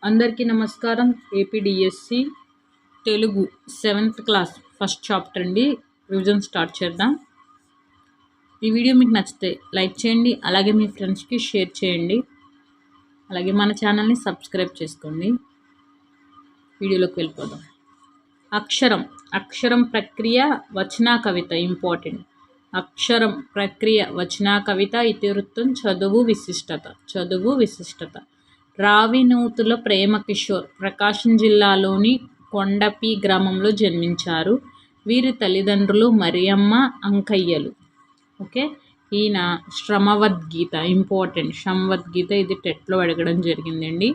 అందరికీ నమస్కారం. AP DSC Telugu 7th class first chapter అండి. రివిజన్ స్టార్ట్ చేద్దాం. ఈ వీడియో మీకు నచ్చితే లైక్ చేయండి, అలాగే మీ ఫ్రెండ్స్కి షేర్ చేయండి, అలాగే మన ఛానల్ని సబ్స్క్రైబ్ చేసుకోండి. వీడియోలోకి వెళ్ళిపోదాం. అక్షరం ప్రక్రియ వచన కవిత ఇంపార్టెంట్. అక్షరం ప్రక్రియ వచన కవిత ఇతివృత్తం చదువు విశిష్టత. రావినూతుల ప్రేమకిషోర్ ప్రకాశం జిల్లాలోని కొండపి గ్రామంలో జన్మించారు. వీరి తల్లిదండ్రులు మరియమ్మ, అంకయ్యలు. ఓకే, ఈయన శ్రమవద్గీత ఇంపార్టెంట్. శ్రమవద్గీత ఇది టెట్లో అడగడం జరిగింది.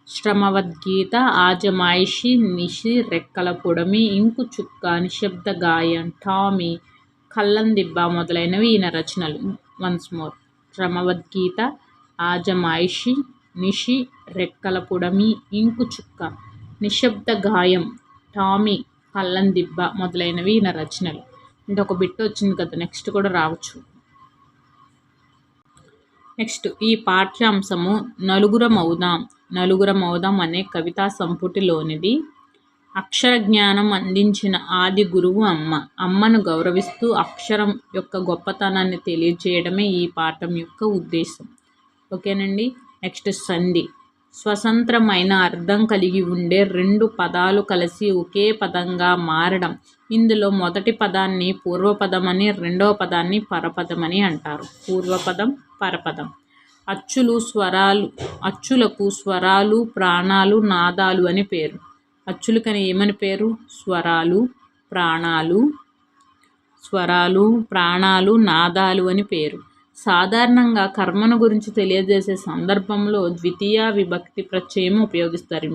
శ్రమవద్గీత, ఆజమాయిషి, నిషి, రెక్కల పొడమి, ఇంకు చుక్క, నిశ్శబ్ద గాయం, టామీ, కల్లందిబ్బ మొదలైనవి ఈయన రచనలు. వన్స్ మోర్, శ్రమవద్గీత, ఆజమాయిషి, నిషి, రెక్కల పొడమి, ఇంకు చుక్క, నిశ్శబ్ద గాయం, టామీ, కల్లందిబ్బ మొదలైనవి ఈయన రచనలు. అంటే ఒక బిట్ వచ్చింది కదా, నెక్స్ట్ కూడా రావచ్చు. నెక్స్ట్, ఈ పాఠ్యాంశము నలుగురం అవుదాం అనే కవితా సంపుటిలోనిది. అక్షర జ్ఞానం అందించిన ఆది గురువు అమ్మను గౌరవిస్తూ అక్షరం యొక్క గొప్పతనాన్ని తెలియజేయడమే ఈ పాఠం యొక్క ఉద్దేశం. ఓకేనండి. నెక్స్ట్, సంధి. స్వతంత్రమైన అర్థం కలిగి ఉండే రెండు పదాలు కలిసి ఒకే పదంగా మారడం. ఇందులో మొదటి పదాన్ని పూర్వపదమని, రెండవ పదాన్ని పరపదమని అంటారు. పూర్వపదం, పరపదం. అచ్చులకు స్వరాలు, ప్రాణాలు, నాదాలు అని పేరు. అచ్చులకని ఏమని పేరు? స్వరాలు, ప్రాణాలు, నాదాలు అని పేరు. సాధారణంగా కర్మను గురించి తెలియజేసే సందర్భంలో ద్వితీయ విభక్తి ప్రత్యయం ఉపయోగిస్తారు.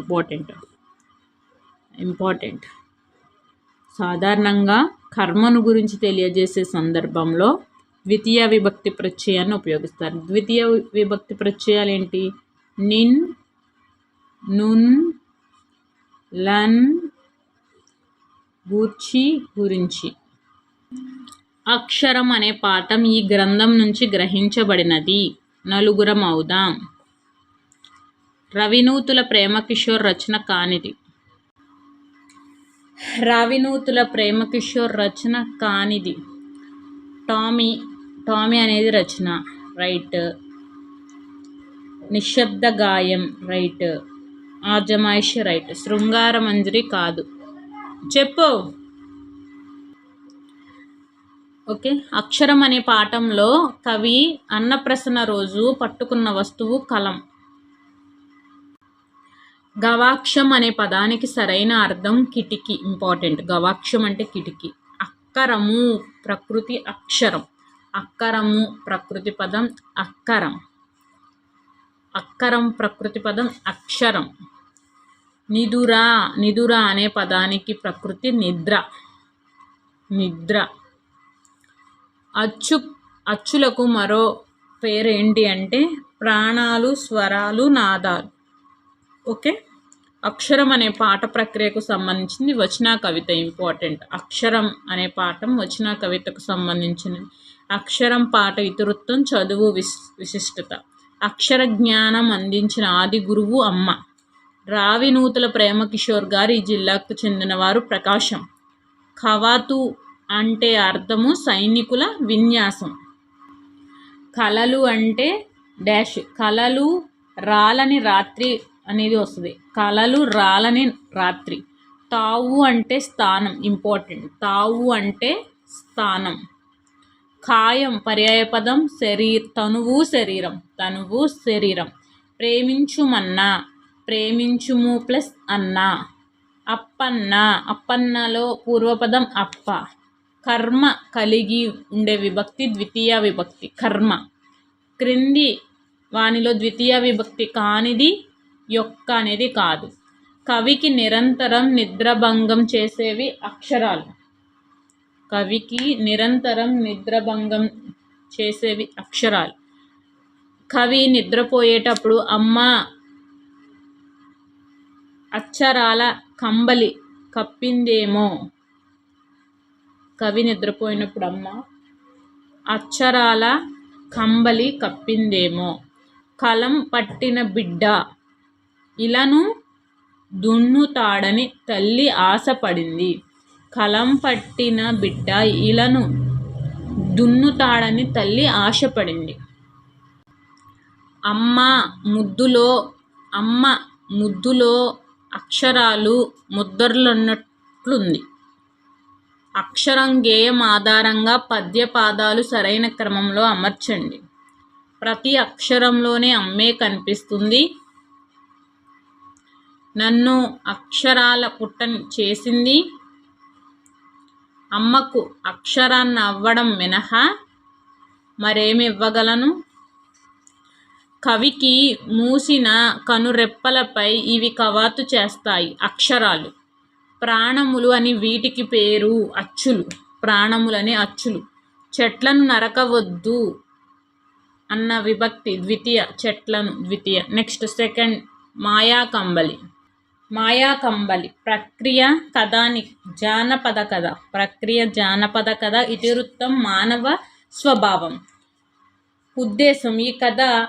ఇంపార్టెంట్. సాధారణంగా కర్మను గురించి తెలియజేసే సందర్భంలో ద్వితీయ విభక్తి ప్రత్యయాన్ని ఉపయోగిస్తారు. ద్వితీయ విభక్తి ప్రత్యయాలు ఏంటి? నిన్, నున్, లన్, గూర్చి, గురించి. అక్షరం అనే పాఠం ఈ గ్రంథం నుంచి గ్రహించబడినది. నలుగురం అవుదాం. రావినూతుల ప్రేమకిషోర్ రచన కానిది. టామీ అనేది రచన, రైట్. నిశ్శబ్ద గాయం, రైట్. ఆజమాయిషి, రైట్. శృంగార మంజరి కాదు. చెప్పు. ఓకే. అక్షరం అనే పాఠంలో కవి అన్నప్రసన్న రోజు పట్టుకున్న వస్తువు కలం. గవాక్షం అనే పదానికి సరైన అర్థం కిటికీ. ఇంపార్టెంట్. గవాక్షం అంటే కిటికీ. అక్కరము ప్రకృతి అక్షరం. అక్కరము ప్రకృతి పదం అక్కరం. అక్కరం ప్రకృతి పదం అక్షరం. నిదుర అనే పదానికి ప్రకృతి నిద్ర. అచ్చులకు మరో పేరేంటి అంటే ప్రాణాలు, స్వరాలు, నాదాలు. ఓకే. అక్షరం అనే పాఠ ప్రక్రియకు సంబంధించింది వచన కవిత. ఇంపార్టెంట్. అక్షరం అనే పాఠం వచన కవితకు సంబంధించినది. అక్షరం పాఠ ఇతివృత్తం చదువు విశిష్టత. అక్షర జ్ఞానం అందించిన ఆది గురువు అమ్మ. రావినూతుల ప్రేమకిషోర్ గారు ఈ జిల్లాకు చెందినవారు. ప్రకాశం. ఖవాతు అంటే అర్థము సైనికుల విన్యాసం. కలలు అంటే డాష్. కలలు రాలని రాత్రి అనేది వస్తుంది. కలలు రాలని రాత్రి. తావు అంటే స్థానం. ఇంపార్టెంట్. తావు అంటే స్థానం. కాయం పర్యాయపదం తనువు శరీరం. ప్రేమించుమన్నా, ప్రేమించుము ప్లస్ అన్నా. అప్పన్నలో పూర్వపదం అప్ప. కర్మ కలిగి ఉండే విభక్తి ద్వితీయ విభక్తి కర్మ. క్రింది వానిలో ద్వితీయ విభక్తి కానిది యొక్క అనేది కాదు. కవికి నిరంతరం నిద్రాభంగం చేసేవి అక్షరాలు. కవి నిద్రపోయేటప్పుడు అమ్మ అక్షరాల కంబలి కప్పిందేమో. కవి నిద్రపోయినప్పుడు అమ్మ అక్షరాల కంబలి కప్పిందేమో. కలం పట్టిన బిడ్డ ఇలను దున్నుతాడని తల్లి ఆశపడింది. కలం పట్టిన బిడ్డ ఇలను దున్నుతాడని తల్లి ఆశపడింది. అమ్మ ముద్దులో అక్షరాలు ముద్దర్లున్నట్లుంది. అక్షరం గేయం ఆధారంగా పద్య పాదాలు సరైన క్రమంలో అమర్చండి. ప్రతి అక్షరంలోనే అమ్మే కనిపిస్తుంది. నన్ను అక్షరాల పుట్టని చేసింది. అమ్మకు అక్షరాన్ని అవ్వడం మినహా మరేమి ఇవ్వగలను? కవికి మూసిన కనురెప్పలపై ఇవి కవాతు చేస్తాయి. అక్షరాలు ప్రాణములు అని వీటికి పేరు. అచ్చులు ప్రాణములని అచ్చులు. చెట్లను నరకవద్దు అన్న విభక్తి ద్వితీయ. చెట్లను ద్వితీయ. Next second మాయాకంబలి. మాయాకంబలి ప్రక్రియ కథానిక జానపద కథ. ప్రక్రియ జానపద కథ. ఇతివృత్తం మానవ స్వభావం. ఉద్దేశం ఈ కథ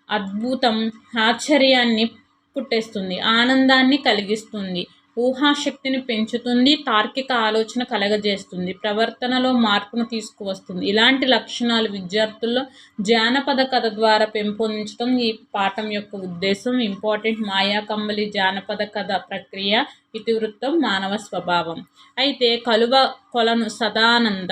అద్భుతం ఆశ్చర్యాన్ని పుట్టేస్తుంది, ఆనందాన్ని కలిగిస్తుంది, ఊహాశక్తిని పెంచుతుంది, తార్కిక ఆలోచన కలగజేస్తుంది, ప్రవర్తనలో మార్పును తీసుకువస్తుంది. ఇలాంటి లక్షణాలు విద్యార్థుల్లో జానపద కథ ద్వారా పెంపొందించడం ఈ పాఠం యొక్క ఉద్దేశం. ఇంపార్టెంట్. మాయాకంబలి జానపద కథ ప్రక్రియ ఇతివృత్తం మానవ స్వభావం. అయితే కలువ కొలను సదానంద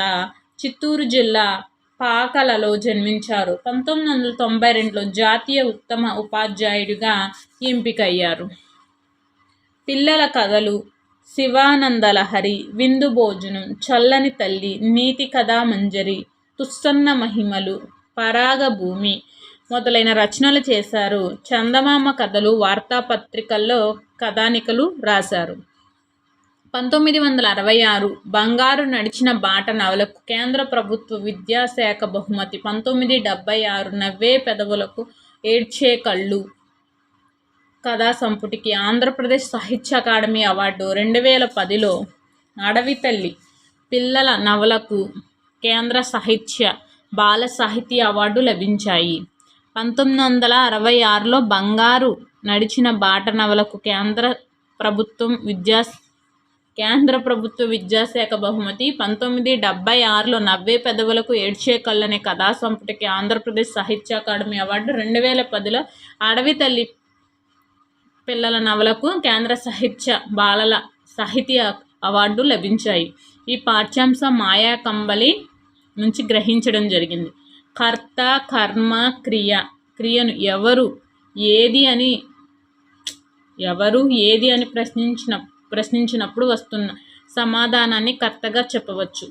చిత్తూరు జిల్లా పాకలలో జన్మించారు. 1992లో జాతీయ ఉత్తమ ఉపాధ్యాయుడిగా ఎంపికయ్యారు. పిల్లల కథలు శివానందలహరి, విందు భోజనం, చల్లని తల్లి, నీతి కథా మంజరి, తుస్సన్న మహిమలు, పరాగభూమి మొదలైన రచనలు చేశారు. చందమామ కథలు వార్తాపత్రికల్లో కథానికలు రాశారు. 1966 బంగారు నడిచిన బాట నవలకు కేంద్ర ప్రభుత్వ విద్యాశాఖ బహుమతి. 1976 నవ్వే పెదవులకు ఏడ్చే కళ్ళు కథా సంపుటికి ఆంధ్రప్రదేశ్ సాహిత్య అకాడమీ అవార్డు. 2010లో అడవి తల్లి పిల్లల నవలకు కేంద్ర సాహిత్య బాల సాహితీ అవార్డు లభించాయి. 1966లో బంగారు నడిచిన బాట నవలకు కేంద్ర ప్రభుత్వ విద్యాశాఖ బహుమతి. 1976లో నవ్వే పెదవులకు ఏడ్చే కళ్ళు అనే కథా సంపుటికి ఆంధ్రప్రదేశ్ సాహిత్య అకాడమీ అవార్డు. 2010లో అడవి తల్లి పిల్లల నవలకు కేంద్ర సాహిత్య బాలల సాహితీ అవార్డు లభించాయి. ఈ పాఠ్యాంశం మాయాకంబలి నుంచి గ్రహించడం జరిగింది. కర్త, కర్మ, క్రియ. క్రియను ఎవరు ఏది అని ప్రశ్నించినప్పుడు వస్తున్న సమాధానాన్ని కర్తగా చెప్పవచ్చు.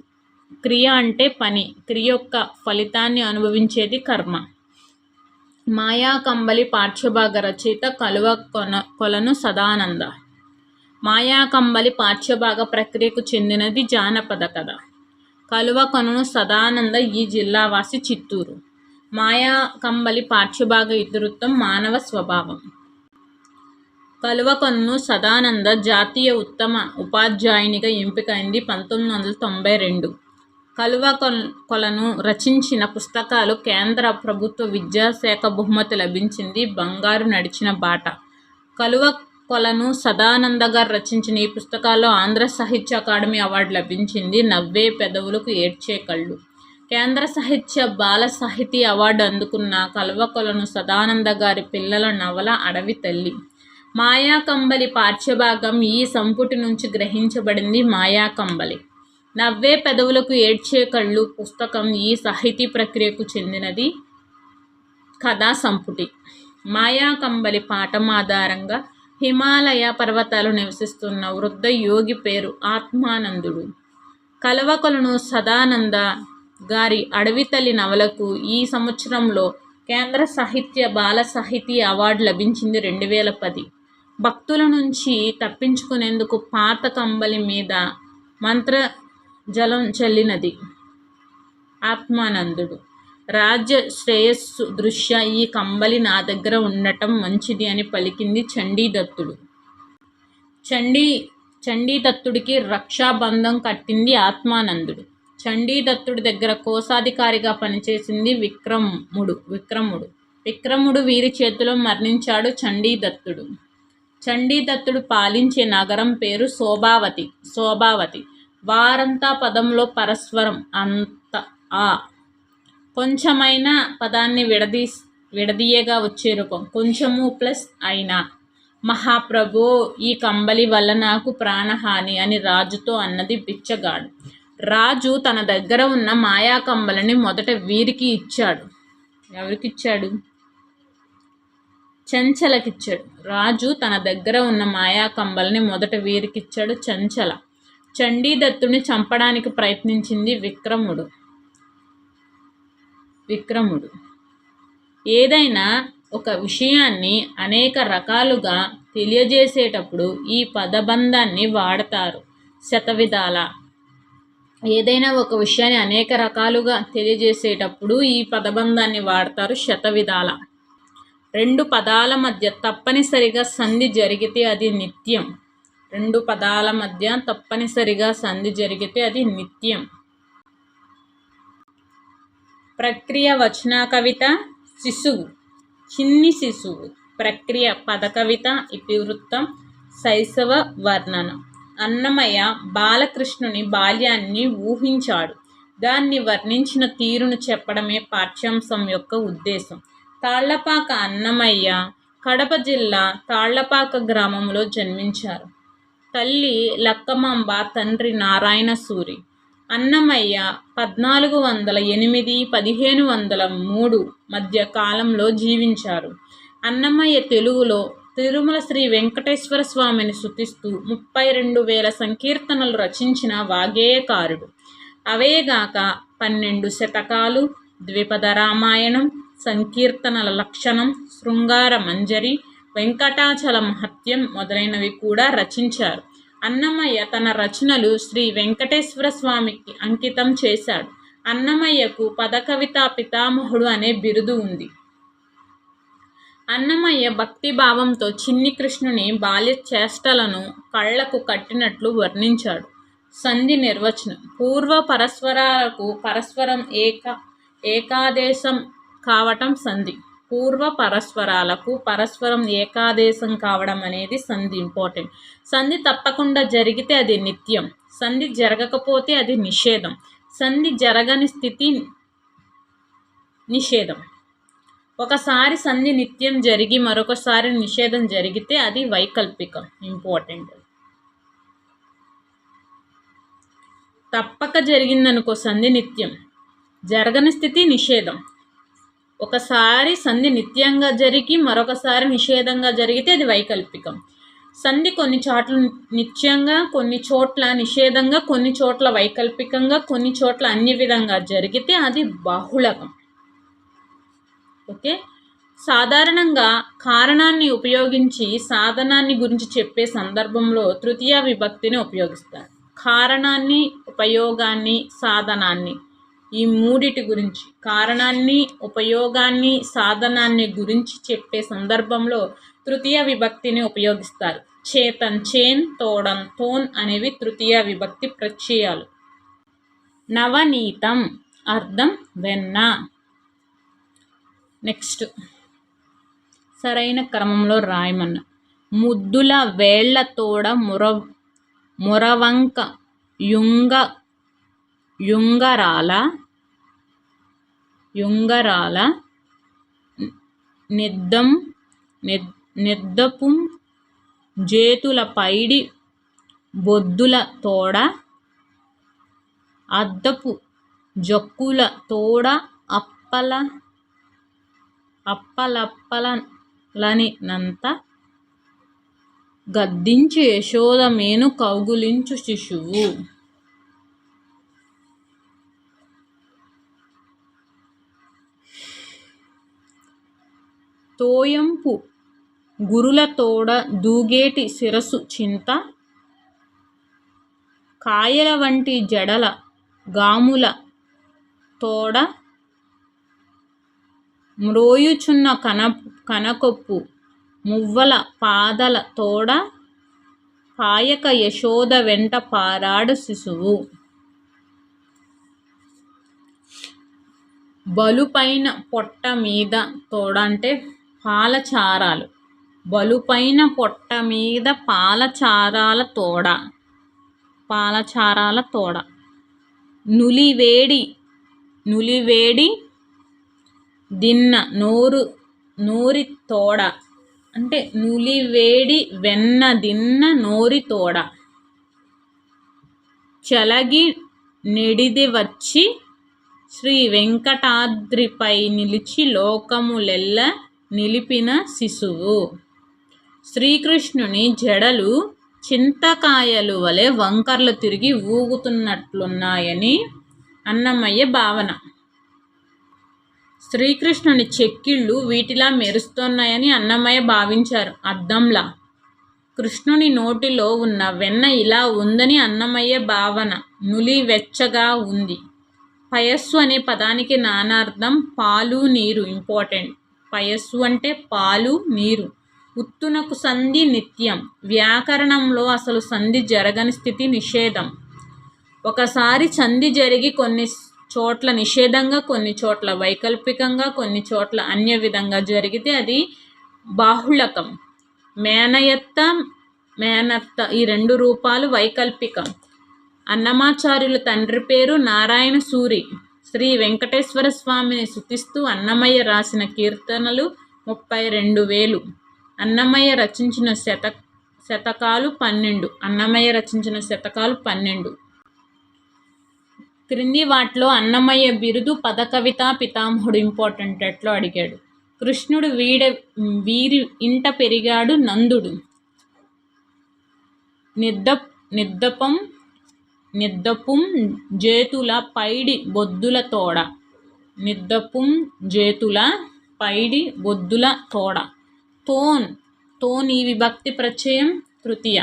క్రియ అంటే పని. క్రియ యొక్క ఫలితాన్ని అనుభవించేది కర్మ. మాయాకంబలి పాఠ్యభాగ రచయిత కలువ కొలను సదానంద. మాయాకంబలి పాఠ్యభాగ ప్రక్రియకు చెందినది జానపద కథ. కలువ కొలను సదానంద ఈ జిల్లావాసి, చిత్తూరు. మాయాకంబలి పాఠ్యభాగ ఇతివృత్తం మానవ స్వభావం. కలువ కొలను సదానంద జాతీయ ఉత్తమ ఉపాధ్యాయునిగా ఎంపికైంది 1992. కలువ కొలను రచించిన పుస్తకాలు కేంద్ర ప్రభుత్వ విద్యాశాఖ బహుమతి లభించింది. బంగారు నడిచిన బాట. కలువ కొలను సదానంద గారు రచించిన ఈ పుస్తకాల్లో ఆంధ్ర సాహిత్య అకాడమీ అవార్డు లభించింది. నవ్వే పెదవులకు ఏడ్చే కళ్ళు కేంద్ర సాహిత్య బాల సాహితీ అవార్డు అందుకున్న కలువ కొలను సదానంద గారి పిల్లల నవల అడవి తల్లి. మాయాకంబలి పాఠ్యభాగం ఈ సంపుటి నుంచి గ్రహించబడింది. మాయాకంబలి నవ్వే పెదవులకు ఏడ్చే కళ్ళు పుస్తకం ఈ సాహితీ ప్రక్రియకు చెందినది కథా సంపుటి. మాయాకంబలి పాఠం ఆధారంగా హిమాలయ పర్వతాలు నివసిస్తున్న వృద్ధ యోగి పేరు ఆత్మానందుడు. కలువ కొలను సదానంద గారి అడవి తల్లి నవలకు ఈ సంవత్సరంలో కేంద్ర సాహిత్య బాల సాహితీ అవార్డు లభించింది 2010. భక్తుల నుంచి తప్పించుకునేందుకు పాత కంబలి మీద మంత్రజలం చల్లినది ఆత్మానందుడు. రాజ్య శ్రేయస్సు దృష్ట్యా ఈ కంబలి నా దగ్గర ఉండటం మంచిది అని పలికింది చండీదత్తుడు. చండీదత్తుడికి రక్షాబంధం కట్టింది ఆత్మానందుడు. చండీదత్తుడి దగ్గర కోశాధికారిగా పనిచేసింది విక్రముడు వీరి చేతిలో మరణించాడు. చండీదత్తుడు పాలించే నగరం పేరు శోభావతి. వారంతా పదంలో పరస్పరం అంత ఆ కొంచెమైన పదాన్ని విడదీయగా వచ్చే రూపం కొంచెము ప్లస్ అయినా. మహాప్రభో, ఈ కంబలి వల్ల నాకు ప్రాణహాని అని రాజుతో అన్నది బిచ్చగాడు. రాజు తన దగ్గర ఉన్న మాయా కంబలిని మొదట వీరికి ఇచ్చాడు. ఎవరికిచ్చాడు? చెంచలకిచ్చాడు. రాజు తన దగ్గర ఉన్న మాయా కంబలిని మొదట వీరికిచ్చాడు. చెంచల చండీదత్తుని చంపడానికి ప్రయత్నించింది విక్రముడు. ఏదైనా ఒక విషయాన్ని అనేక రకాలుగా తెలియజేసేటప్పుడు ఈ పదబంధాన్ని వాడతారు శతవిధాల. ఏదైనా ఒక విషయాన్ని అనేక రకాలుగా తెలియజేసేటప్పుడు ఈ పదబంధాన్ని వాడతారు శతవిధాల. రెండు పదాల మధ్య తప్పనిసరిగా సంధి జరిగితే అది నిత్యం. రెండు పదాల మధ్య తప్పనిసరిగా సంధి జరిగితే అది నిత్యం. ప్రక్రియ వచన కవిత శిశువు, చిన్ని శిశువు. ప్రక్రియ పదకవిత, ఇతివృత్తం, శైశవ వర్ణనం. అన్నమయ్య బాలకృష్ణుని బాల్యాన్ని ఊహించాడు. దాన్ని వర్ణించిన తీరును చెప్పడమే పాఠ్యాంశం యొక్క ఉద్దేశం. తాళ్లపాక అన్నమయ్య కడప జిల్లా తాళ్లపాక గ్రామంలో జన్మించారు. తల్లి లక్కమాంబ, తండ్రి నారాయణసూరి. అన్నమయ్య 1408-1503 మధ్య కాలంలో జీవించారు. అన్నమయ్య తెలుగులో తిరుమల శ్రీ వెంకటేశ్వర స్వామిని స్తుతిస్తూ 32,000 సంకీర్తనలు రచించిన వాగ్గేయకారుడు. అవేగాక 12 శతకాలు, ద్విపద రామాయణం, సంకీర్తనల లక్షణం, శృంగార మంజరి, వెంకటాచల మహత్యం మొదలైనవి కూడా రచించారు. అన్నమయ్య తన రచనలు శ్రీ వెంకటేశ్వర స్వామికి అంకితం చేశాడు. అన్నమయ్యకు పదకవితా పితామహుడు అనే బిరుదు ఉంది. అన్నమయ్య భక్తిభావంతో చిన్ని కృష్ణుని బాల్య చేష్టలను కళ్లకు కట్టినట్లు వర్ణించాడు. సంధి నిర్వచనం. పూర్వ పరస్పరాలకు పరస్పరం ఏకాదేశం కావటం సంధి. పూర్వ పరస్పరాలకు పరస్పరం ఏకాదేశం కావడం అనేది సంధి. ఇంపార్టెంట్. సంధి తప్పకుండా జరిగితే అది నిత్యం. సంధి జరగకపోతే అది నిషేధం. సంధి జరగని స్థితి నిషేధం. ఒకసారి సంధి నిత్యం జరిగి మరొకసారి నిషేధం జరిగితే అది వైకల్పికం. ఇంపార్టెంట్. తప్పక జరిగిందనుకో సంధి నిత్యం, జరగని స్థితి నిషేధం. ఒకసారి సంధి నిత్యంగా జరిగి మరొకసారి నిషేధంగా జరిగితే అది వైకల్పికం. సంధి కొన్ని చోట్ల నిత్యంగా, కొన్ని చోట్ల నిషేధంగా, కొన్ని చోట్ల వైకల్పికంగా, కొన్ని చోట్ల అన్ని విధంగా జరిగితే అది బాహుళకం. ఓకే. సాధారణంగా కారణాన్ని ఉపయోగించి సాధనాన్ని గురించి చెప్పే సందర్భంలో తృతీయ విభక్తిని ఉపయోగిస్తారు. కారణాన్ని, ఉపయోగాన్ని, సాధనాన్ని, ఈ మూడిటి గురించి, కారణాన్ని, ఉపయోగాన్ని, సాధనాన్ని గురించి చెప్పే సందర్భంలో తృతీయ విభక్తిని ఉపయోగిస్తారు. చేతన్, చేన్, తోడన్, తోన్ అనేవి తృతీయ విభక్తి ప్రత్యయాలు. నవనీతం అర్థం వెన్న. నెక్స్ట్ సరైన క్రమంలో రాయమన్న. ముద్దుల వేళ్ల తోడ మురవంక యుంగరాల నెద్దపు జేతుల పైడి బొద్దుల తోడ అద్దపు జక్కుల తోడ అప్పలప్పలనినంత గద్దించు యశోదమేను కౌగులించు శిశువు. తోయంపు గురుల తోడ దూగేటి శిరసు చింత కాయల వంటి జడల గాముల తోడ మ్రోయుచున్న కనకొప్పు మువ్వల పాదల తోడ పాయక యశోద వెంట పారాడు శిశువు. బలుపైన పొట్ట మీద తోడ అంటే పాలచారాలు. బలుపైన పొట్ట మీద పాలచారాల తోడ. నులివేడి దిన్న నోరి తోడ అంటే నులివేడి వెన్న దిన్న నోరి తోడ. చలగి నెడిది వచ్చి శ్రీ వెంకటాద్రిపై నిలిచి లోకములెల్ల నిలిపిన శిశువు. శ్రీకృష్ణుని జడలు చింతకాయలు వలె వంకర్లు తిరిగి ఊగుతున్నట్లున్నాయని అన్నమయ్య భావన. శ్రీకృష్ణుని చెక్కిళ్ళు వీటిలా మెరుస్తున్నాయని అన్నమయ్య భావించారు అద్దంలా. కృష్ణుని నోటిలో ఉన్న వెన్న ఇలా ఉందని అన్నమయ్య భావన. నులివెచ్చగా ఉంది. పయస్సు అనే పదానికి నానార్థం పాలు నీరు. ఇంపార్టెంట్. పయస్సు అంటే పాలు నీరు. ఉత్తునకు సంధి నిత్యం. వ్యాకరణంలో అసలు సంధి జరగని స్థితి నిషేధం. ఒకసారి సంధి జరిగి కొన్ని చోట్ల నిషేధంగా, కొన్ని చోట్ల వైకల్పికంగా, కొన్ని చోట్ల అన్య విధంగా జరిగితే అది బాహుళకం. మేనత్త ఈ 2 రూపాలు వైకల్పికం. అన్నమాచార్యుల తండ్రి పేరు నారాయణ సూరి. శ్రీ వెంకటేశ్వర స్వామిని స్తుతిస్తూ అన్నమయ్య రాసిన కీర్తనలు 32,000. అన్నమయ్య రచించిన శతకాలు 12. క్రింది వాటిలో అన్నమయ్య బిరుదు పదకవితా పితామహుడు. ఇంపార్టెంట్. ఎట్లో అడిగాడు. కృష్ణుడు వీరి ఇంట పెరిగాడు నందుడు. నిద్దపుం జేతుల పైడి బొద్దుల తోడ. తోన్ ఈ విభక్తి ప్రత్యయం తృతీయ.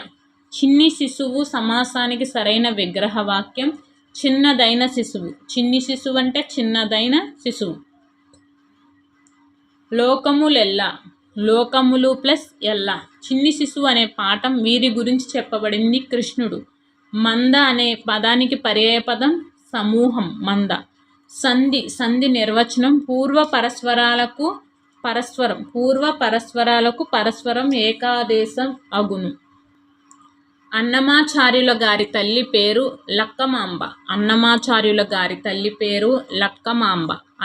చిన్ని శిశువు సమాసానికి సరైన విగ్రహ వాక్యం. చిన్నదైన శిశువు. చిన్ని శిశువు అంటే చిన్నదైన శిశువు. లోకములు ప్లస్ ఎల్ల. చిన్ని శిశువు అనే పాఠం వీరి గురించి చెప్పబడింది. కృష్ణుడు. మంద అనే పదానికి పర్యాయపదం సమూహం మంద. సంధి నిర్వచనం పూర్వ పరస్పరాలకు పరస్పరం ఏకాదేశం అగును. అన్నమాచార్యుల గారి తల్లి పేరు లక్కమాంబ.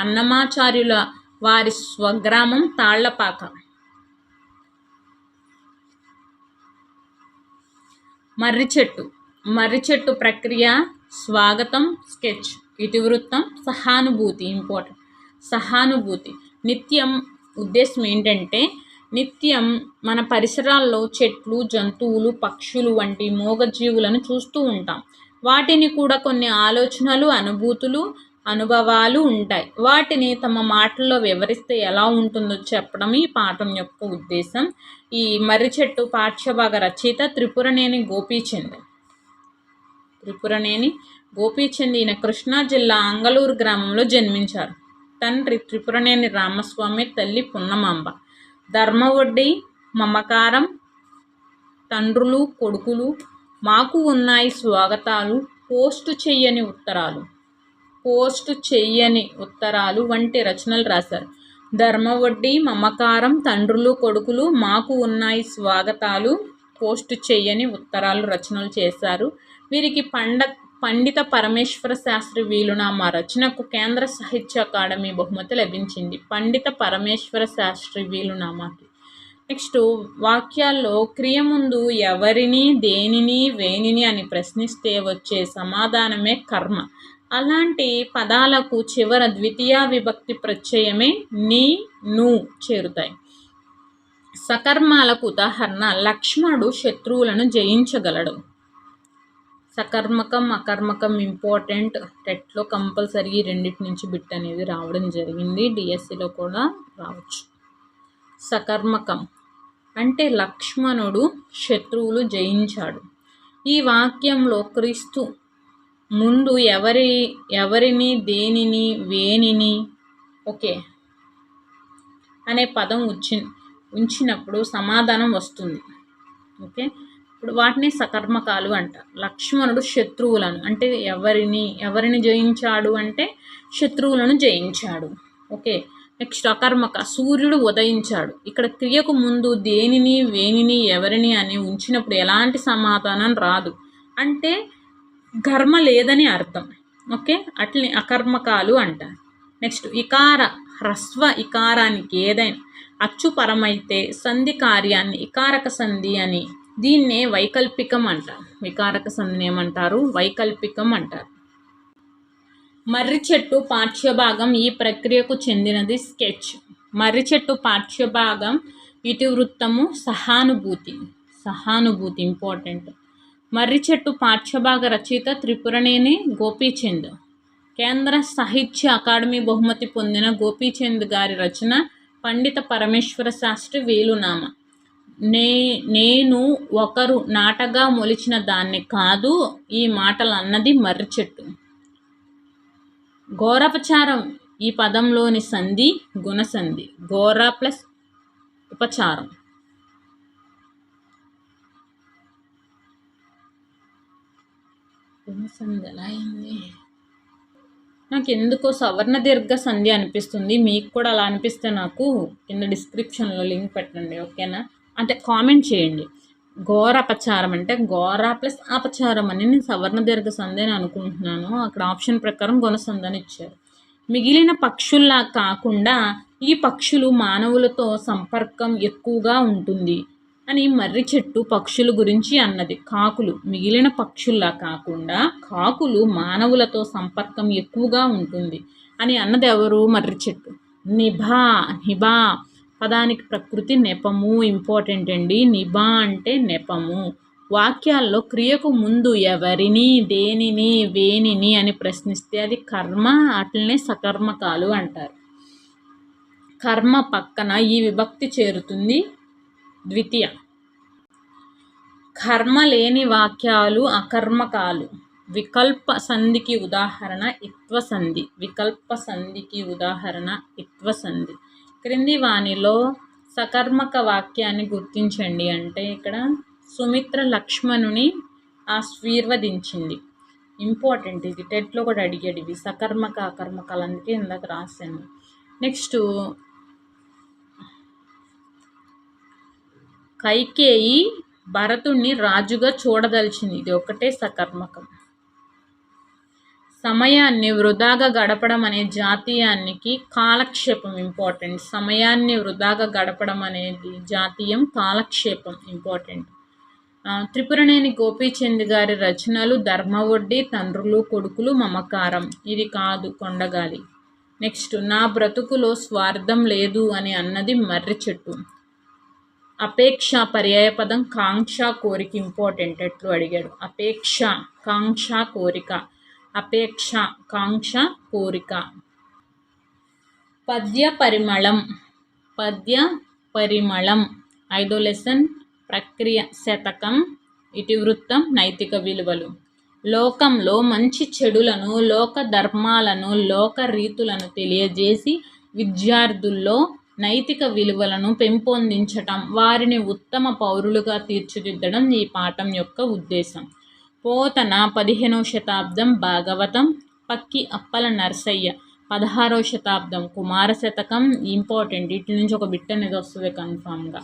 అన్నమాచార్యుల వారి స్వగ్రామం తాళ్లపాక. మర్రి చెట్టు ప్రక్రియ స్వాగతం స్కెచ్. ఇతివృత్తం సహానుభూతి. ఇంపార్టెంట్. సహానుభూతి. నిత్యం ఉద్దేశం ఏంటంటే నిత్యం మన పరిసరాల్లో చెట్లు, జంతువులు, పక్షులు వంటి మూగజీవులను చూస్తూ ఉంటాం. వాటిని కూడా కొన్ని ఆలోచనలు, అనుభూతులు, అనుభవాలు ఉంటాయి. వాటిని తమ మాటల్లో వివరిస్తే ఎలా ఉంటుందో చెప్పడం ఈ పాఠం యొక్క ఉద్దేశం. ఈ మర్రి చెట్టు పాఠ్యభాగ రచయిత త్రిపురనేని గోపీచంద్. ఈయన కృష్ణా జిల్లా అంగళూరు గ్రామంలో జన్మించారు. తండ్రి త్రిపురనేని రామస్వామి, తల్లి పున్నమాంబ. ధర్మవడ్డీ, మమకారం, తండ్రులు కొడుకులు, మాకు ఉన్నాయి స్వాగతాలు, పోస్టు చెయ్యని ఉత్తరాలు వంటి రచనలు రాశారు. ధర్మవడ్డీ, మమకారం, తండ్రులు కొడుకులు, మాకు ఉన్నాయి స్వాగతాలు, పోస్టు చెయ్యని ఉత్తరాలు రచనలు చేశారు. వీరికి పండిత పరమేశ్వర శాస్త్రి వీలునామా రచనకు కేంద్ర సాహిత్య అకాడమీ బహుమతి లభించింది. పండిత పరమేశ్వర శాస్త్రి వీలునామాకి. నెక్స్ట్, వాక్యాల్లో క్రియ ముందు ఎవరిని, దేనిని, వేనిని అని ప్రశ్నిస్తే వచ్చే సమాధానమే కర్మ. అలాంటి పదాలకు చివర ద్వితీయ విభక్తి ప్రత్యయమే ని, ను చేరుతాయి. సకర్మాలకు ఉదాహరణ లక్ష్మణుడు శత్రువులను జయించగలడు. సకర్మకం, అకర్మకం ఇంపార్టెంట్. టెట్లో కంపల్సరీ రెండింటి నుంచి బిట్ అనేది రావడం జరిగింది. డిఎస్సిలో కూడా రావచ్చు. సకర్మకం అంటే లక్ష్మణుడు శత్రువులు జయించాడు. ఈ వాక్యంలో క్రీస్తు ముందు ఎవరిని, దేనిని, వేనిని అనే పదం ఉంచినప్పుడు సమాధానం వస్తుంది. ఇప్పుడు వాటిని సకర్మకాలు అంటారు. లక్ష్మణుడు శత్రువులను అంటే ఎవరిని జయించాడు అంటే శత్రువులను జయించాడు. ఓకే. నెక్స్ట్ అకర్మక, సూర్యుడు ఉదయించాడు. ఇక్కడ క్రియకు ముందు దేనిని వేనిని ఎవరిని అని ఉంచినప్పుడు ఎలాంటి సమాధానం రాదు, అంటే కర్మ లేదని అర్థం. ఓకే, అట్లనే అకర్మకాలు అంటారు. నెక్స్ట్ ఇకార, హ్రస్వ ఇకారానికి ఏదైనా అచ్చుపరమైతే సంధి కార్యాన్ని ఇకారక సంధి అని, దీన్నే వైకల్పికం అంటారు. వికారక సంధిని ఏమంటారు? వైకల్పికం అంటారు. మర్రి చెట్టు పాఠ్యభాగం ఈ ప్రక్రియకు చెందినది. స్కెచ్. మర్రి చెట్టు పాఠ్యభాగం ఇతివృత్తము సహానుభూతి. సహానుభూతి ఇంపార్టెంట్. మర్రి చెట్టు పాఠ్యభాగ రచయిత త్రిపురనేని గోపీచంద్. కేంద్ర సాహిత్య అకాడమీ బహుమతి పొందిన గోపీచంద్ గారి రచన పండిత పరమేశ్వర శాస్త్రి వేలునామ. నేను ఒకరు నాటగా మొలిచిన దాన్ని కాదు ఈ మాటలు అన్నది మర్రి చెట్టు. ఘోరపచారం ఈ పదంలోని సంధి గుణసంధి. ఘోర ప్లస్ ఉపచారం. గుణసంధి ఎలా అయింది? నాకు ఎందుకో సవర్ణ దీర్ఘ సంధి అనిపిస్తుంది. మీకు కూడా అలా అనిపిస్తే నాకు కింద డిస్క్రిప్షన్లో లింక్ పెట్టండి. ఓకేనా? అంటే కామెంట్ చేయండి. ఘోర అపచారం అంటే ఘోర ప్లస్ అపచారం అని నేను సవర్ణ దీర్ఘ సంధి అని అనుకుంటున్నాను. అక్కడ ఆప్షన్ ప్రకారం గుణసంధి అని ఇచ్చారు. మిగిలిన పక్షుల్లా కాకుండా ఈ పక్షులు మానవులతో సంపర్కం ఎక్కువగా ఉంటుంది అని మర్రి చెట్టు పక్షుల గురించి అన్నది. కాకులు మిగిలిన పక్షుల్లా కాకుండా కాకులు మానవులతో సంపర్కం ఎక్కువగా ఉంటుంది అని అన్నది ఎవరు? మర్రి చెట్టు. నిభా పదానికి ప్రకృతి నెపము ఇంపార్టెంట్ అండి. నిభా అంటే నెపము. వాక్యాల్లో క్రియకు ముందు ఎవరిని, దేనిని, వేనిని అని ప్రశ్నిస్తే అది కర్మ, అట్లనే సకర్మకాలు అంటారు. కర్మ పక్కన ఈ విభక్తి చేరుతుంది, ద్వితీయ. కర్మ లేని వాక్యాలు అకర్మకాలు. వికల్ప సంధికి ఉదాహరణ ఇత్వ సంధి. వికల్ప సంధికి ఉదాహరణ ఇత్వ సంధి. క్రింది వానిలో సకర్మక వాక్యాన్ని గుర్తించండి అంటే ఇక్కడ సుమిత్ర లక్ష్మణుని ఆశీర్వదించింది. ఇంపార్టెంట్ ఇది, టెట్లో కూడా అడిగాడు ఇవి సకర్మక అకర్మకాలు, అందుకే ఇందాక రాశాను. నెక్స్ట్ కైకేయి భరతుణ్ణి రాజుగా చూడదలిచింది. ఇది ఒకటే సకర్మకం. సమయాన్ని వృధాగా గడపడం అనే జాతీయానికి కాలక్షేపం ఇంపార్టెంట్. సమయాన్ని వృధాగా గడపడం అనేది జాతీయం, కాలక్షేపం ఇంపార్టెంట్. త్రిపురనేని గోపీచంద్ గారి రచనలు ధర్మవడ్డీ, తండ్రులు కొడుకులు, మమకారం. ఇది కాదు, కొండగాలి. నెక్స్ట్ నా బ్రతుకులో స్వార్థం లేదు అని అన్నది మర్రి చెట్టు. అపేక్ష పర్యాయపదం కాంక్ష కోరిక ఇంపార్టెంట్. ఎట్లు అడిగాడు. అపేక్ష కాంక్ష కోరిక. అపేక్ష కాంక్ష కోరిక. పద్య పరిమళం. పద్య పరిమళం 5వ లెసన్ ప్రక్రియ శతకం ఇతివృత్తం నైతిక విలువలు. లోకంలో మంచి చెడులను, లోక ధర్మాలను, లోక రీతులను తెలియజేసి విద్యార్థుల్లో నైతిక విలువలను పెంపొందించటం, వారిని ఉత్తమ పౌరులుగా తీర్చిదిద్దడం ఈ పాఠం యొక్క ఉద్దేశం. పోతన 15వ శతాబ్దం భాగవతం. పక్కి అప్పల నరసయ్య 16వ శతాబ్దం కుమార శతకం ఇంపార్టెంట్. ఇట్ల నుంచి ఒక బిట్ అనేది వస్తుంది కన్ఫామ్గా.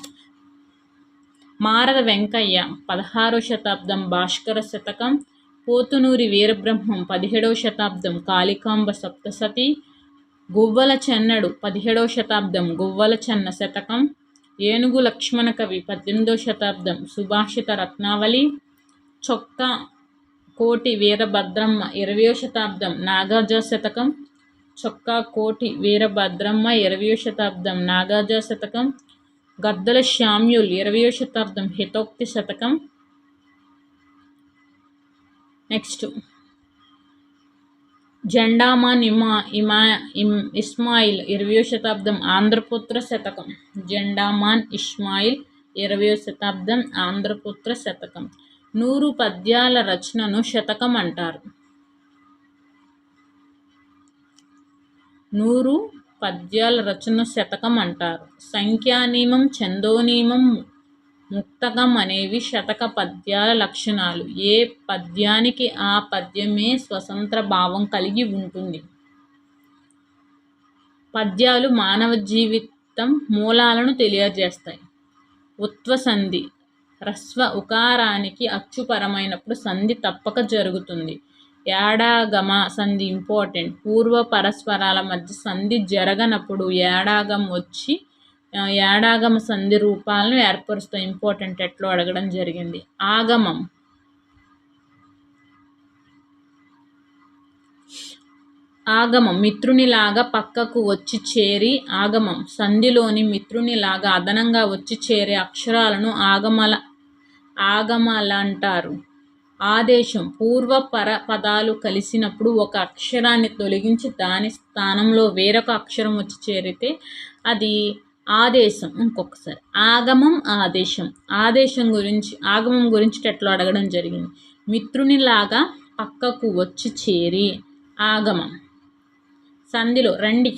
మారద వెంకయ్య 16వ శతాబ్దం భాస్కర శతకం. పోతునూరి వీరబ్రహ్మం 17వ శతాబ్దం కాళికాంబ సప్తసతి. గువ్వల చెన్నడు 17వ శతాబ్దం గువ్వల చెన్న శతకం. ఏనుగు లక్ష్మణ కవి 18వ శతాబ్దం సుభాషిత రత్నావళి. చొక్కా కోటి వీరభద్రమ్మ 20వ శతాబ్దం నాగార్జున శతకం. చొక్కా కోటి వీరభద్రమ్మ 20వ శతాబ్దం నాగార్జున శతకం. గద్దల శామ్యూల్ 20వ శతాబ్దం హితోక్తి శతకం. నెక్స్ట్ జెండామాన్ ఇస్మాయిల్ 20వ శతాబ్దం ఆంధ్రపుత్ర శతకం. జెండామాన్ ఇస్మాయిల్ 20వ శతాబ్దం ఆంధ్రపుత్ర శతకం. 100 పద్యాల రచనను శతకం అంటారు. 100 పద్యాల రచన శతకం అంటారు. సంఖ్యానియమం, ఛందోనియమం, ముక్తకం అనేవి శతక పద్యాల లక్షణాలు. ఏ పద్యానికి ఆ పద్యమే స్వతంత్ర భావం కలిగి ఉంటుంది. పద్యాలు మానవ జీవితం మూలాలను తెలియజేస్తాయి. ఉత్వ సంధి. హ్రస్వ ఉకారానికి అచ్చుపరమైనప్పుడు సంధి తప్పక జరుగుతుంది. ఏడాగమ సంధి ఇంపార్టెంట్. పూర్వ పరస్పరాల మధ్య సంధి జరగనప్పుడు ఏడాగం వచ్చి ఏడాగమ సంధి రూపాలను ఏర్పరుస్తాయి. ఇంపార్టెంట్, ఎట్లో అడగడం జరిగింది. ఆగమం. ఆగమం మిత్రునిలాగా పక్కకు వచ్చి చేరి ఆగమం సంధిలోని మిత్రునిలాగా అదనంగా వచ్చి చేరే అక్షరాలను ఆగమలంటారు. ఆదేశం పూర్వ పర పదాలు కలిసినప్పుడు ఒక అక్షరాన్ని తొలగించి దాని స్థానంలో వేరొక అక్షరం వచ్చి చేరితే అది ఆదేశం. ఇంకొకసారి ఆగమం ఆదేశం. ఆగమం గురించి ఎట్లా అడగడం జరిగింది. మిత్రునిలాగా పక్కకు వచ్చి చేరి ఆగమం. సంధిలో రండి.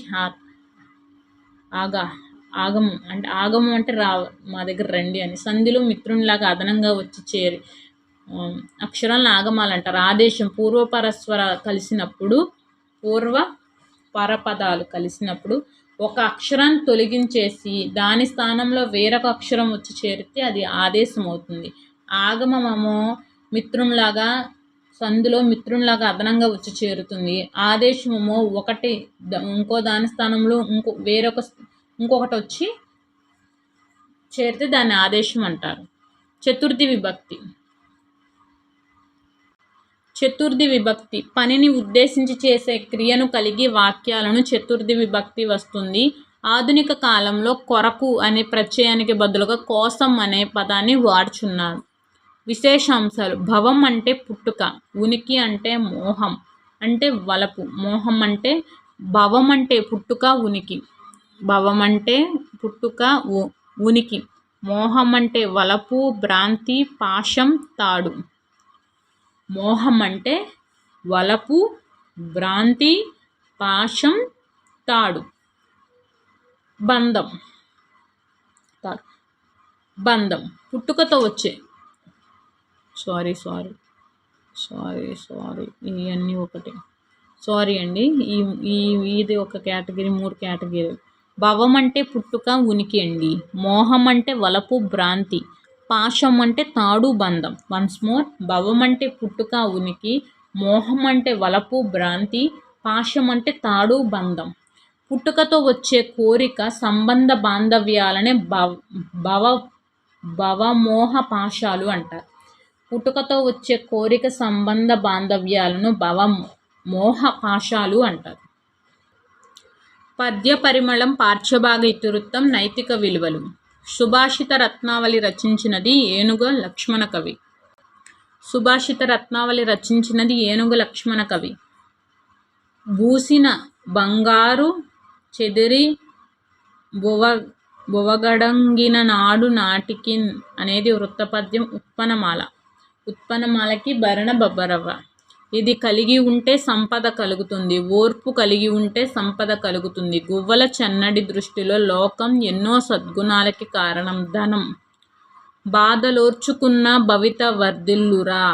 ఆగమం అంటే మా దగ్గర రండి అని. సంధిలో మిత్రునిలాగా అదనంగా వచ్చి చేరి అక్షరాలను ఆగమాలంటారు. ఆదేశం పూర్వ పరపదాలు కలిసినప్పుడు ఒక అక్షరాన్ని తొలగించేసి దాని స్థానంలో వేరొక అక్షరం వచ్చి చేరితే అది ఆదేశం అవుతుంది. ఆగమమేమో మిత్రునిలాగా సంధిలో మిత్రునిలాగా అదనంగా వచ్చి చేరుతుంది. ఆదేశమేమో ఒకటి ఇంకో దాని స్థానంలో ఇంకొకటి వచ్చి చేరితే దాన్ని ఆదేశం అంటారు. చతుర్థి విభక్తి. చతుర్థి విభక్తి పనిని ఉద్దేశించి చేసే క్రియను కలిగి వాక్యాలను చతుర్థి విభక్తి వస్తుంది. ఆధునిక కాలంలో కొరకు అనే ప్రత్యయానికి బదులుగా కోసం అనే పదాన్ని వాడుచున్నారు. విశేషాంశాలు. భవం అంటే పుట్టుక. ఉనికి అంటే మోహం అంటే వలపు. మోహం అంటే భవం అంటే పుట్టుక ఉనికి. భవం అంటే పుట్టుక ఉనికి. మోహం అంటే వలపు భ్రాంతి పాశం తాడు. మోహం అంటే వలపు భ్రాంతి పాశం తాడు. బంధం. బంధం పుట్టుకతో వచ్చే సారీ ఇవన్నీ ఒకటే. సారీ అండి, ఇది ఒక కేటగిరీ, 3 కేటగిరీ. భవం అంటే పుట్టుక ఉనికి అండి. మోహం అంటే వలపు భ్రాంతి. పాశం అంటే తాడు బంధం. Once more. భవం అంటే పుట్టుక ఉనికి. మోహం అంటే వలపు భ్రాంతి. పాశం అంటే తాడు బంధం. పుట్టుకతో వచ్చే కోరిక సంబంధ బాంధవ్యాలనే భవమోహ పాశాలు అంటారు. పుట్టుకతో వచ్చే కోరిక సంబంధ బాంధవ్యాలను భవమోహ పాశాలు అంటారు. పద్య పరిమళం పార్శ్వభాగ ఇతివృత్తం నైతిక విలువలు. సుభాషిత రత్నావళి రచించినది ఏనుగు లక్ష్మణ కవి. సుభాషిత రత్నావళి రచించినది ఏనుగు లక్ష్మణ కవి. బూసిన బంగారు చెదిరి బువగడంగిన నాడు నాటికి అనేది వృత్తపద్యం. ఉత్పన్నమాల. ఉత్పన్నమాలకి భరణ బబ్బరవ్వ. ఇది కలిగి ఉంటే సంపద కలుగుతుంది. ఓర్పు కలిగి ఉంటే సంపద కలుగుతుంది. గువ్వల చెన్నడి దృష్టిలో లోకం ఎన్నో సద్గుణాలకి కారణం ధనం. బాధలోర్చుకున్న భవిత వర్ధిల్లురా.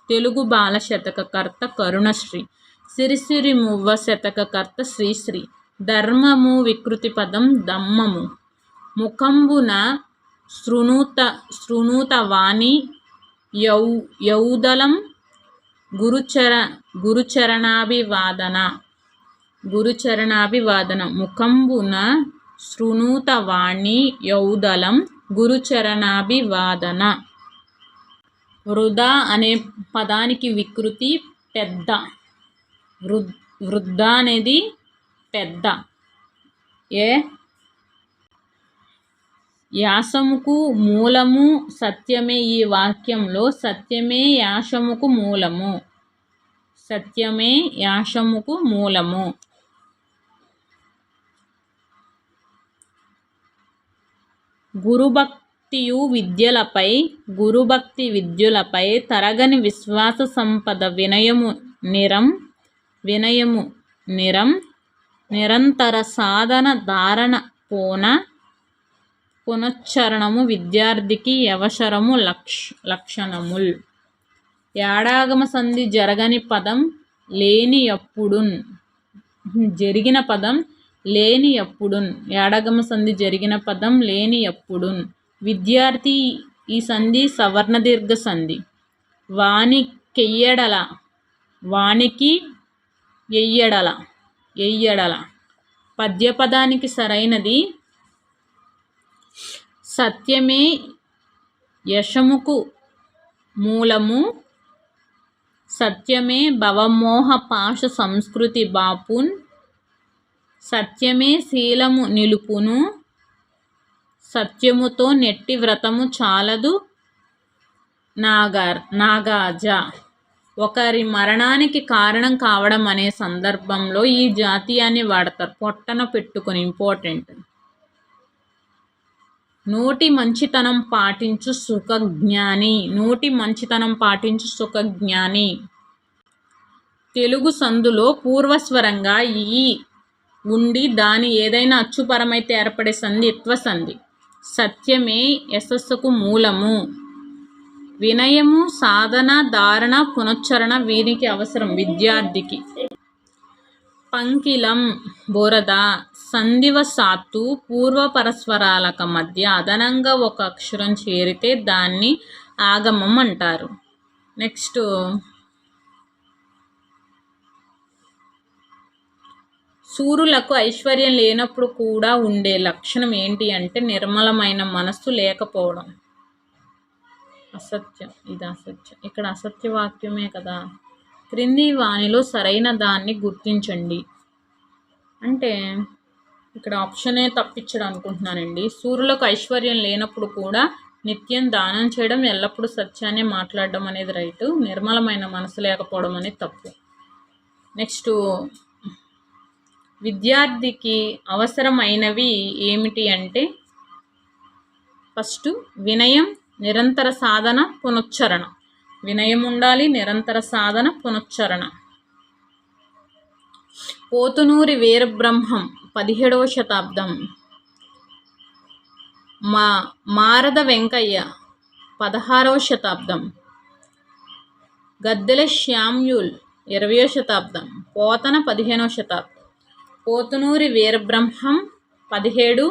తెలుగు బాల శతకకర్త కరుణశ్రీ. సిరిసిరి మువ్వ శతకకర్త శ్రీశ్రీ. ధర్మము వికృతి పదం దమ్మము. ముఖంబున శృణుత వాణి యౌదలం గురుచరణాభివాదన. ముఖంబున శృణుత వాణి యౌదలం గురుచరణాభివాదన. వృధా అనే పదానికి వికృతి పెద్ద. వృద్ధ అనేది పెద్ద. యాసముకు మూలము సత్యమే. ఈ వాక్యంలో సత్యమే యాసముకు మూలము. సత్యమే యాసముకు మూలము. గురుభక్తి విద్యులపై తరగని విశ్వాస సంపద. వినయము నిరం నిరంతర సాధన ధారణ పునశ్చరణము విద్యార్థికి యవసరము లక్షణముల్. యాడాగమ సంధి జరగని పదం లేని ఎప్పుడున్. జరిగిన పదం లేని ఎప్పుడున్. యాడగమ సంధి జరిగిన పదం లేని ఎప్పుడున్. విద్యార్థి ఈ సంధి సవర్ణ దీర్ఘ సంధి. వానికెయ్యడల వానికి ఎయ్యడల. పద్యపదానికి సరైనది సత్యమే యశముకు మూలము. సత్యమే భవమోహ పాశ సంస్కృతి బాపున్. సత్యమే శీలము నిలుపును. సత్యముతో నెట్టి వ్రతము చాలదు నాగాజ. ఒకరి మరణానికి కారణం కావడం అనే సందర్భంలో ఈ జాతీయాన్ని వాడతారు. పొట్టన పెట్టుకుని ఇంపార్టెంట్. నోటి మంచితనం పాటించు సుఖజ్ఞాని. నోటి మంచితనం పాటించు సుఖజ్ఞాని. తెలుగు సందులో పూర్వస్వరంగా ఈ ఉండి దాని ఏదైనా అచ్చుపరమైతే ఏర్పడే సంధి ఇత్వ సంధి. సత్యమే యశస్సుకు మూలము. వినయము సాధన ధారణ పునశ్చరణ వీరికి అవసరం విద్యార్థికి. పంకిలం బోరద. సంధివశాత్తు పూర్వపరస్వరాలక మధ్య అదనంగా ఒక అక్షరం చేరితే దాన్ని ఆగమం అంటారు. నెక్స్ట్ సూరులకు ఐశ్వర్యం లేనప్పుడు కూడా ఉండే లక్షణం ఏంటి అంటే నిర్మలమైన మనస్సు లేకపోవడం. అసత్యం. ఇది అసత్యం. ఇక్కడ అసత్య వాక్యమే కదా. క్రింది వానిలో సరైన దాన్ని గుర్తించండి అంటే ఇక్కడ ఆప్షనే తప్పించడం అనుకుంటున్నానండి. సూర్యులకు ఐశ్వర్యం లేనప్పుడు కూడా నిత్యం దానం చేయడం, ఎల్లప్పుడూ సత్యాన్ని మాట్లాడడం అనేది రైటు. నిర్మలమైన మనసు లేకపోవడం అనేది తప్పు. నెక్స్ట్ విద్యార్థికి అవసరమైనవి ఏమిటి అంటే ఫస్ట్ వినయం, నిరంతర సాధన, పునశ్చరణ. వినయం ఉండాలి, నిరంతర సాధన, పునశ్చరణ. పోతునూరి వీరబ్రహ్మం 17వ శతాబ్దం. మారద వెంకయ్య 16వ శతాబ్దం. గద్దెల శ్యామ్యూల్ 20వ శతాబ్దం. పోతన 15వ శతాబ్దం. పోతునూరి వీరబ్రహ్మం 17,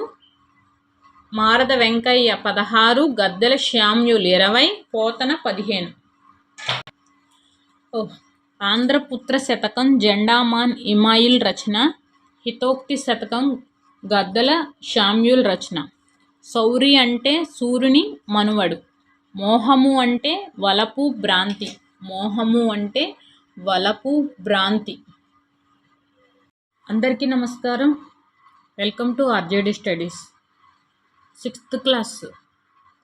మారద వెంకయ్య 16, గద్దెల శ్యామ్యూల్ 20, పోతన 15. ఆంధ్రపుత్ర శతకం జెండామాన్ ఇమాయిల్ రచన. హితోక్తి శతకం గద్దెల శ్యామ్యూల్ రచన. సౌరి అంటే సూర్యుని మనువడు. మోహము అంటే వలపు భ్రాంతి. మోహము అంటే వలపు భ్రాంతి. అందరికీ నమస్కారం. Welcome to RJD studies. 6th class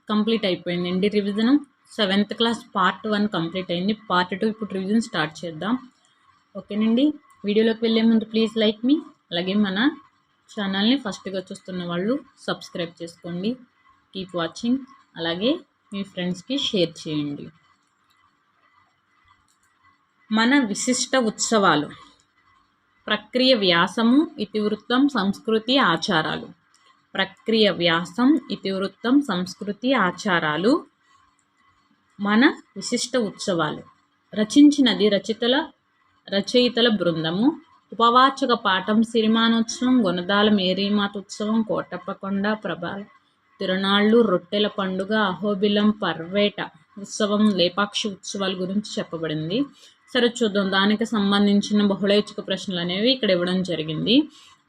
complete అయిపోయింది. ఇండి revision 7th class part 1 complete అయింది. పార్ట్ 2 ఇప్పుడు రివిజన్ స్టార్ట్ చేద్దాం. ఓకేనండి. వీడియోలోకి వెళ్ళే ముందు ప్లీజ్ లైక్ మీ. అలాగే మన ఛానల్ని ఫస్ట్గా చూస్తున్న వాళ్ళు సబ్స్క్రైబ్ చేసుకోండి. Keep watching. అలాగే మీ ఫ్రెండ్స్కి షేర్ చేయండి. మన విశిష్ట ఉత్సవాలు. ప్రక్రియ వ్యాసము, ఇతివృత్తం, సంస్కృతి, ఆచారాలు. ప్రక్రియ వ్యాసం, ఇతివృత్తం, సంస్కృతి, ఆచారాలు మన విశిష్ట ఉత్సవాలు. రచించినది రచయితల బృందము. ఉపవాచక పాఠం సిరిమానోత్సవం, గుణదాల మేరీమాత ఉత్సవం, కోటప్పకొండ, ప్రభాల తిరునాళ్ళు, రొట్టెల పండుగ, అహోబిలం, పర్వేట ఉత్సవం, లేపాక్షి ఉత్సవాల గురించి చెప్పబడింది. సరే చూద్దాం. దానికి సంబంధించిన బహుళైచ్ఛిక ప్రశ్నలు అనేవి ఇక్కడ ఇవ్వడం జరిగింది.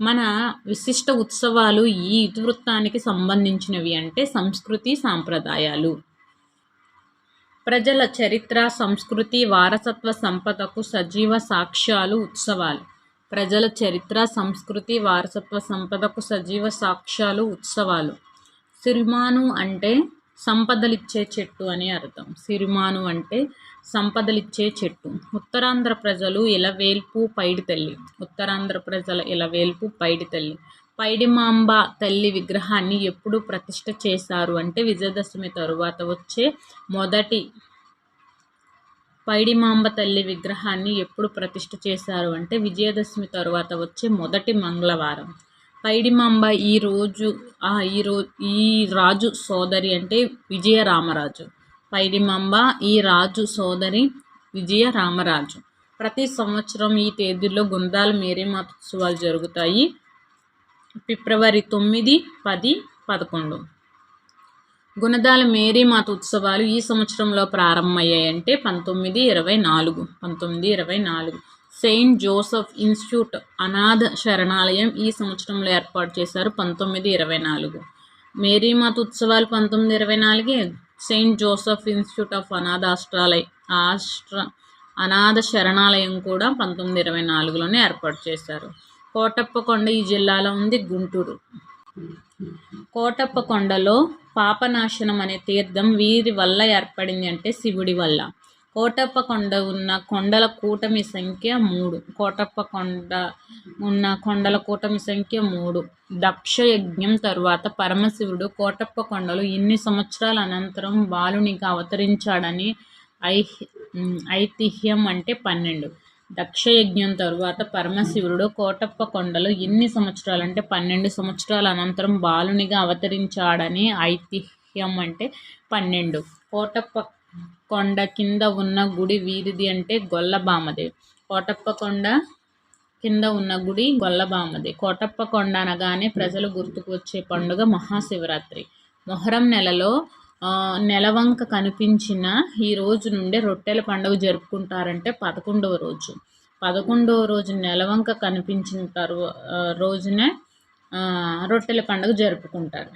మన విశిష్ట ఉత్సవాలు ఈ ఇతివృత్తానికి సంబంధించినవి అంటే సంస్కృతి, సాంప్రదాయాలు. ప్రజల చరిత్ర, సంస్కృతి, వారసత్వ సంపదకు సజీవ సాక్ష్యాలు ఉత్సవాలు. ప్రజల చరిత్ర, సంస్కృతి, వారసత్వ సంపదకు సజీవ సాక్ష్యాలు ఉత్సవాలు. సిరిమాను అంటే సంపదలిచ్చే చెట్టు అని అర్థం. సిరిమాను అంటే సంపదలిచ్చే చెట్టు. ఉత్తరాంధ్ర ప్రజలు ఇలవేల్పు పైడితల్లి. ఉత్తరాంధ్ర ప్రజల ఇలవేల్పు పైడితల్లి. పైడిమాంబ తల్లి విగ్రహాన్ని ఎప్పుడు ప్రతిష్ఠ చేశారు అంటే విజయదశమి తరువాత వచ్చే మొదటి. పైడిమాంబ తల్లి విగ్రహాన్ని ఎప్పుడు ప్రతిష్ఠ చేశారు అంటే విజయదశమి తరువాత వచ్చే మొదటి మంగళవారం. పైడిమాంబ ఈ రాజు సోదరి అంటే విజయరామరాజు. పైడిమాంబ ఈ రాజు సోదరి విజయరామరాజు. ప్రతి సంవత్సరం ఈ తేదీల్లో గుణదాల మేరీమాత ఉత్సవాలు జరుగుతాయి. ఫిబ్రవరి 9, 10, 11. గుణదాల మేరీమాత ఉత్సవాలు ఈ సంవత్సరంలో ప్రారంభమయ్యాయంటే 1924. సెయింట్ జోసెఫ్ ఇన్స్టిట్యూట్ అనాథ శరణాలయం ఈ సంవత్సరంలో ఏర్పాటు చేశారు 1924. మేరీమాత ఉత్సవాలు 1924. సెయింట్ జోసెఫ్ ఇన్స్టిట్యూట్ ఆఫ్ అనాథ శరణాలయం కూడా 1924లోనే ఏర్పాటు చేశారు. కోటప్పకొండ ఈ జిల్లాలో ఉంది, గుంటూరు. కోటప్పకొండలో పాపనాశనం అనే తీర్థం వీరి వల్ల ఏర్పడింది అంటే శివుడి వల్ల. కోటప్పకొండ ఉన్న కొండల కూటమి సంఖ్య 3. కోటప్పకొండ ఉన్న కొండల కూటమి సంఖ్య 3. దక్షయజ్ఞం తరువాత పరమశివుడు కోటప్పకొండలో ఇన్ని సంవత్సరాల అనంతరం బాలునిగా అవతరించాడని ఐతిహ్యం అంటే 12. దక్షయజ్ఞం తరువాత పరమశివుడు కోటప్పకొండలో ఎన్ని సంవత్సరాలు అంటే 12 సంవత్సరాల అనంతరం బాలునిగా అవతరించాడని ఐతిహ్యం అంటే 12. కోటప్పకొండ కింద ఉన్న గుడి వీరిది అంటే గొల్లభామదే. కోటప్పకొండ కింద ఉన్న గుడి గొల్లభామదే. కోటప్పకొండ అనగానే ప్రజలు గుర్తుకు వచ్చే పండుగ మహాశివరాత్రి. మొహరం నెలలో నెలవంక కనిపించిన ఈ రోజు నుండే రొట్టెల పండుగ జరుపుకుంటారంటే 11వ రోజు. 11వ రోజు నెలవంక కనిపించిన రోజునే రొట్టెల పండుగ జరుపుకుంటారు.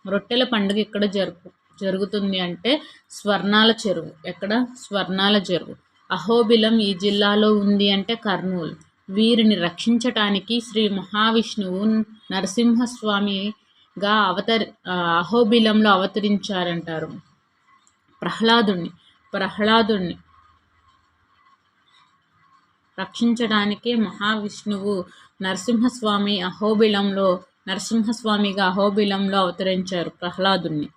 రొట్టెల పండుగ ఇక్కడ జరుగుతుంది అంటే స్వర్ణాల చెరువు. ఎక్కడ? స్వర్ణాల చెరువు. అహోబిలం ఈ జిల్లాలో ఉంది అంటే కర్నూలు. వీరిని రక్షించటానికి శ్రీ మహావిష్ణువు నరసింహస్వామిగా అహోబిలంలో అవతరించారంటారు. ప్రహ్లాదుణ్ణి రక్షించడానికే మహావిష్ణువు నరసింహస్వామిగా అహోబిలంలో అవతరించారు ప్రహ్లాదుణ్ణి.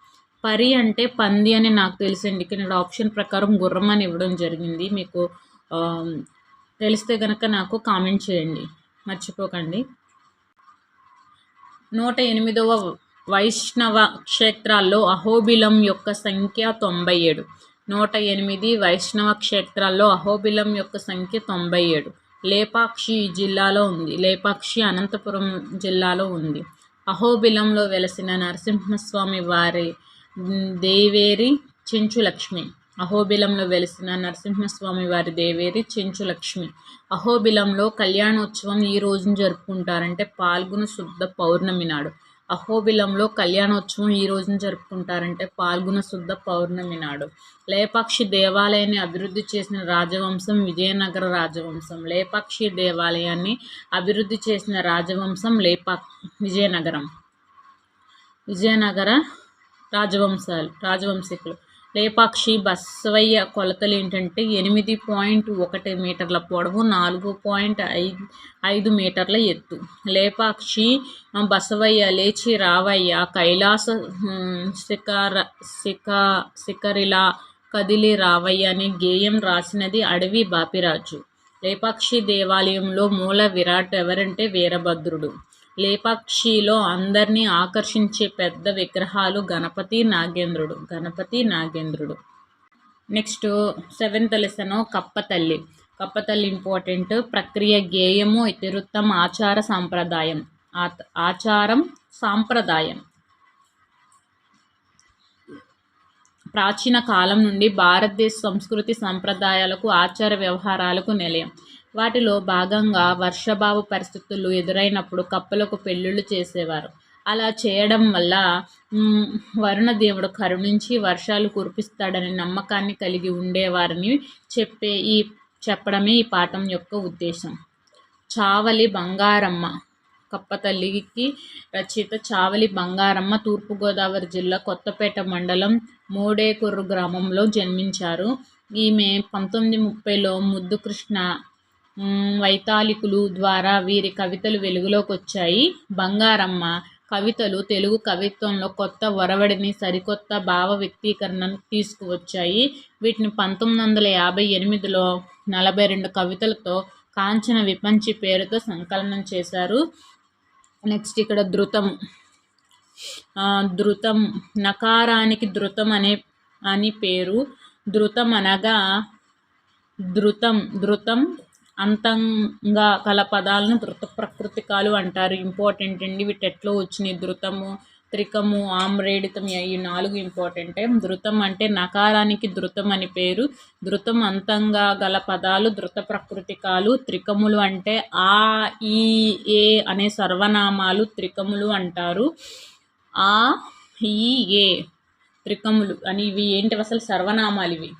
పరి అంటే పంది అని నాకు తెలిసింది. ఇక్కడ ఆప్షన్ ప్రకారం గుర్రం అని ఇవ్వడం జరిగింది. మీకు తెలిస్తే కనుక నాకు కామెంట్ చేయండి, మర్చిపోకండి. 108వ వైష్ణవ క్షేత్రాల్లో అహోబిలం యొక్క సంఖ్య 97. 108 వైష్ణవ క్షేత్రాల్లో అహోబిలం యొక్క సంఖ్య 97. లేపాక్షి ఈ జిల్లాలో ఉంది. లేపాక్షి అనంతపురం జిల్లాలో ఉంది. అహోబిలంలో వెలసిన నరసింహస్వామి వారి దేవేరి చెంచులక్ష్మి. అహోబిలంలో వెలిసిన నరసింహస్వామి వారి దేవేరి చెంచులక్ష్మి. అహోబిలంలో కళ్యాణోత్సవం ఈ రోజున జరుపుకుంటారంటే పాల్గొన శుద్ధ పౌర్ణమి నాడు. అహోబిలంలో కళ్యాణోత్సవం ఈ రోజున జరుపుకుంటారంటే పాల్గొన శుద్ధ పౌర్ణమి నాడు. లేపాక్షి దేవాలయాన్ని అభివృద్ధి చేసిన రాజవంశం విజయనగర రాజవంశం. లేపాక్షి దేవాలయాన్ని అభివృద్ధి చేసిన రాజవంశం విజయనగర రాజవంశికులు. లేపాక్షి బసవయ్య కొలతలు ఏంటంటే 8.1 మీటర్ల పొడవు, 4.5 మీటర్ల ఎత్తు. లేపాక్షి బసవయ్య లేచి రావయ్య కైలాస శిఖరిలా కదిలి రావయ్య అనే గేయం రాసినది అడవి బాపిరాజు. లేపాక్షి దేవాలయంలో మూల విరాట్ ఎవరంటే వీరభద్రుడు. లేపాక్షిలో అందరినీ ఆకర్షించే పెద్ద విగ్రహాలు గణపతి నాగేంద్రుడు. నెక్స్ట్ 7th లెసన్ కప్పతల్లి. కప్పతల్లి ఇంపార్టెంట్. ప్రక్రియ గేయము, ఇతివృత్తం, ఆచారం సాంప్రదాయం. ప్రాచీన కాలం నుండి భారతదేశ సంస్కృతి సంప్రదాయాలకు ఆచార వ్యవహారాలకు నిలయం. వాటిలో భాగంగా వర్షాభావ పరిస్థితులు ఎదురైనప్పుడు కప్పలకు పెళ్ళిళ్ళు చేసేవారు. అలా చేయడం వల్ల వరుణదేవుడు కరుణించి వర్షాలు కురిపిస్తాడనే నమ్మకాన్ని కలిగి ఉండేవారని చెప్పడమే ఈ పాఠం యొక్క ఉద్దేశం. చావలి బంగారమ్మ. కప్పతల్లికి రచయిత చావలి బంగారమ్మ తూర్పుగోదావరి జిల్లా కొత్తపేట మండలం మోడేకొర్రు గ్రామంలో జన్మించారు. ఈమె 1930లో ముద్దుకృష్ణ వైతాళికులు ద్వారా వీరి కవితలు వెలుగులోకి వచ్చాయి. బంగారమ్మ కవితలు తెలుగు కవిత్వంలో కొత్త ఒరవడిని, సరికొత్త భావ వ్యక్తీకరణను తీసుకువచ్చాయి. వీటిని 1958లో 42 కవితలతో కాంచన విపంచి పేరుతో సంకలనం చేశారు. నెక్స్ట్ ఇక్కడ ధృతము. ధృతం, నకారానికి ధృతం అని పేరు. ధృతం అనగా ధృతం అంతంగా గల పదాలను ధృత ప్రకృతికాలు అంటారు. ఇంపార్టెంట్ అండి. వీటి ఎట్లో వచ్చినాయి? ధృతము, త్రికము, ఆమ్రేడితం, ఈ 4 ఇంపార్టెంటే. ధృతం అంటే నకారానికి ధృతం అని పేరు. ధృతం అంతంగా గల పదాలు ధృత ప్రకృతికాలు. త్రికములు అంటే ఆ, ఈ, ఏ అనే సర్వనామాలు త్రికములు అంటారు. ఆ, ఈ, ఏ త్రికములు అని. ఇవి ఏంటి? అసలు సర్వనామాలు ఇవి.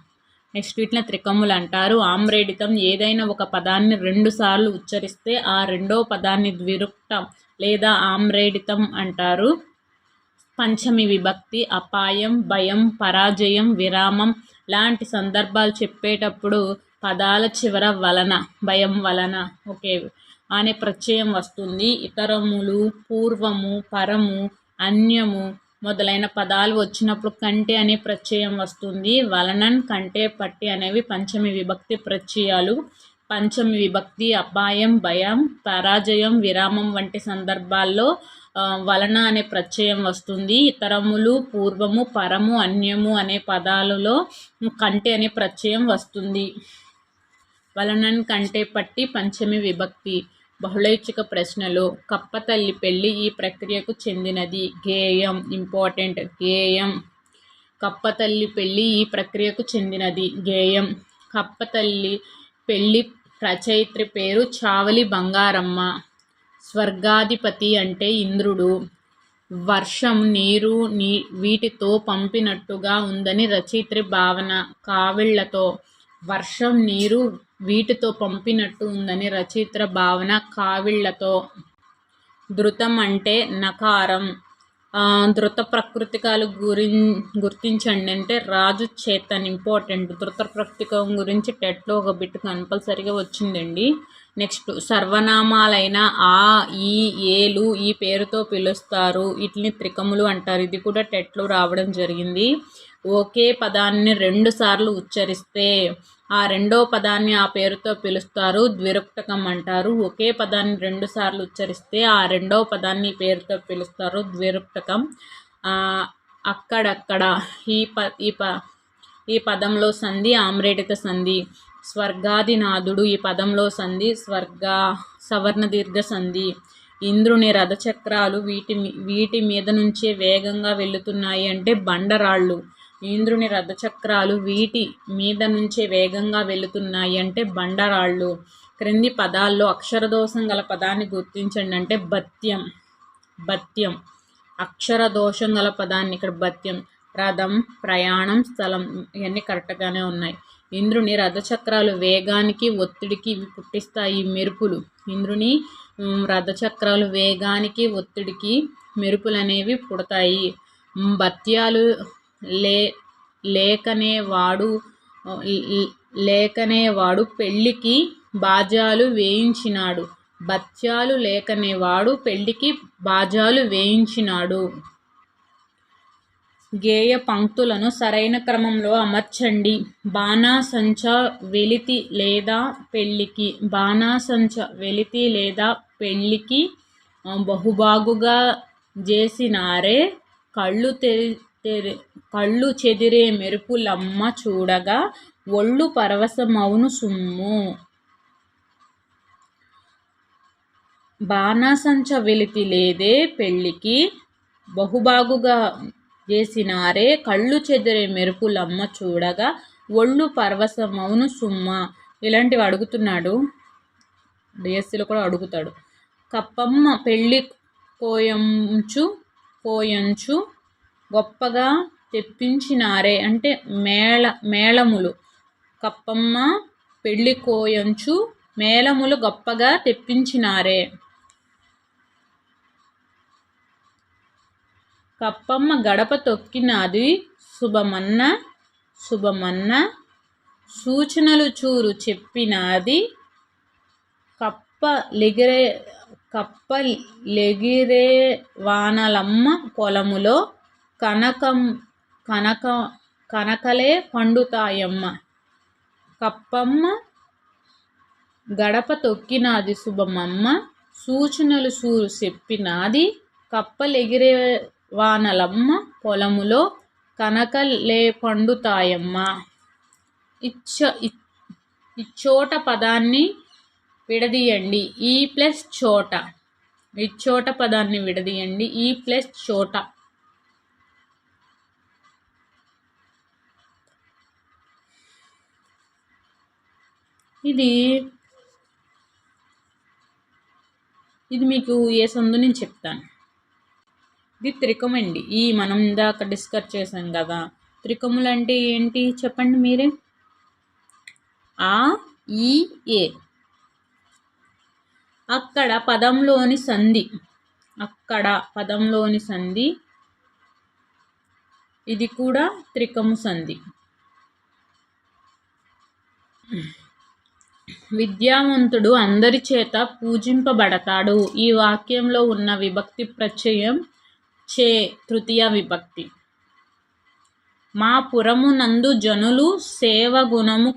నెక్స్ట్ వీటిని త్రికములు అంటారు. ఆమ్రేడితం, ఏదైనా ఒక పదాన్ని 2 సార్లు ఉచ్చరిస్తే ఆ రెండవ పదాన్ని ద్విరుక్తం లేదా ఆమ్రేడితం అంటారు. పంచమి విభక్తి. అపాయం, భయం, పరాజయం, విరామం లాంటి సందర్భాలు చెప్పేటప్పుడు పదాల చివర వలన, భయం వలన ఓకే అనే ప్రత్యయం వస్తుంది. ఇతరములు, పూర్వము, పరము, అన్యము మొదలైన పదాలు వచ్చినప్పుడు కంటే అనే ప్రత్యయం వస్తుంది. వలనన్, కంటే, పట్టి అనేవి పంచమి విభక్తి ప్రత్యయాలు. పంచమి విభక్తి అపాయం, భయం, పరాజయం, విరామం వంటి సందర్భాల్లో వలన అనే ప్రత్యయం వస్తుంది. ఇతరములు, పూర్వము, పరము, అన్యము అనే పదాలలో కంటే అనే ప్రత్యయం వస్తుంది. వలనన్, కంటే, పట్టి పంచమి విభక్తి. బహుళైచ్ఛిక ప్రశ్నలు. కప్పతల్లి పెళ్ళి ఈ ప్రక్రియకు చెందినది. గేయం ఇంపార్టెంట్. గేయం. కప్పతల్లి పెళ్ళి ఈ ప్రక్రియకు చెందినది. గేయం. కప్పతల్లి పెళ్ళి రచయిత్రి పేరు చావలి బంగారమ్మ. స్వర్గాధిపతి అంటే ఇంద్రుడు. వర్షం, నీరు వీటితో పంపినట్టుగా ఉందని రచయిత్రి భావన. కావిళ్లతో. వర్షం, నీరు వీటితో పంపినట్టు ఉందని రచయిత్ర భావన. కావిళ్లతో. ధృతం అంటే నకారం. ధృత ప్రకృతికాలు గుర్తించండి అంటే రాజు చేతన్ ఇంపార్టెంట్. ధృత ప్రకృతికం గురించి టెట్లో ఒక బిట్ కంపల్సరీగా వచ్చిందండి. నెక్స్ట్ సర్వనామాలైన ఆ, ఈ, ఏలు ఈ పేరుతో పిలుస్తారు. వీటిని త్రికములు అంటారు. ఇది కూడా టెట్లో రావడం జరిగింది. ఒకే పదాన్ని 2 సార్లు ఉచ్చరిస్తే ఆ రెండో పదాన్ని ఆ పేరుతో పిలుస్తారు. ద్విరుక్తకం అంటారు. ఒకే పదాన్ని 2 సార్లు ఉచ్చరిస్తే ఆ రెండవ పదాన్ని పేరుతో పిలుస్తారు. ద్విరుక్తకం. అక్కడక్కడ ఈ పదంలో సంధి ఆమ్రేడిత సంధి. స్వర్గాధినాథుడు ఈ పదంలో సంధి సవర్ణ దీర్ఘ సంధి. ఇంద్రుని రథచక్రాలు వీటి మీద నుంచే వేగంగా వెళుతున్నాయి అంటే బండరాళ్ళు. ఇంద్రుని రథచక్రాలు వీటి మీద నుంచే వేగంగా వెళుతున్నాయి అంటే బండరాళ్ళు. క్రింది పదాల్లో అక్షరదోషం గల పదాన్ని గుర్తించండి అంటే బత్యం. బత్యం. అక్షరదోషం గల పదాన్ని ఇక్కడ బత్యం. రథం, ప్రయాణం, స్థలం ఇవన్నీ కరెక్ట్గానే ఉన్నాయి. ఇంద్రుని రథచక్రాలు వేగానికి, ఒత్తిడికి పుట్టిస్తాయి మెరుపులు. ఇంద్రుని రథచక్రాలు వేగానికి, ఒత్తిడికి మెరుపులు అనేవి పుడతాయి. బత్యాలు లేకనేవాడు పెళ్ళికి బాజాలు వేయించినాడు. బత్యాలు లేకనేవాడు పెళ్ళికి బాజాలు వేయించినాడు. గేయ పంక్తులను సరైన క్రమంలో అమర్చండి. బాణాసంచా వెలితి లేదా పెళ్ళికి. బాణాసంచా వెలితి లేదా పెళ్ళికి బహుబాగుగా చేసినారే కళ్ళు చెదిరే మెరుపులమ్మ చూడగా ఒళ్ళు పరవశమవును సుమ్ము. బాణాసంచా వెలితి లేదే పెళ్ళికి బహుబాగుగా చేసినారే కళ్ళు చెదిరే మెరుపులమ్మ చూడగా ఒళ్ళు పరవశమవును సుమ్మ. ఇలాంటివి అడుగుతున్నాడు. డిఎస్సిలో కూడా అడుగుతాడు. కప్పమ్మ పెళ్ళి కోయంచు గొప్పగా తెప్పించినారే అంటే మేళములు. కప్పమ్మ పెళ్ళి కోయంచు మేళములు గొప్పగా తెప్పించినారే. కప్పమ్మ గడప తొక్కినాది శుభమన్న సూచనలు చూరు చెప్పినాది. కప్పలెగిరే వానలమ్మ పొలములో కనకలే పండుతాయమ్మ. కప్పమ్మ గడప తొక్కినాది సూచనలు సూరు చెప్పినాది కప్పలెగిరే వానలమ్మ పొలములో కనకలే పండుతాయమ్మ. ఇచ్చోట పదాన్ని విడదీయండి. ఈ ప్లస్ చోట. ఇచ్చోట పదాన్ని విడదీయండి. ఈ ప్లస్ చోట. ఇది మీకు ఏ సందు నేను చెప్తాను. ఇది త్రికమండి. ఈ మనం ఇందాక డిస్కస్ చేసాం కదా. త్రికములు అంటే ఏంటి చెప్పండి మీరే. ఆ, ఈ, ఏ. అక్కడ పదంలోని సంధి. ఇది కూడా త్రికము సంధి. విద్యావంతుడు అందరి చేత పూజింపబడతాడు. ఈ వాక్యంలో ఉన్న విభక్తి ప్రత్యయం చే తృతీయ విభక్తి. మా పురమునందు జనులు సేవగుణము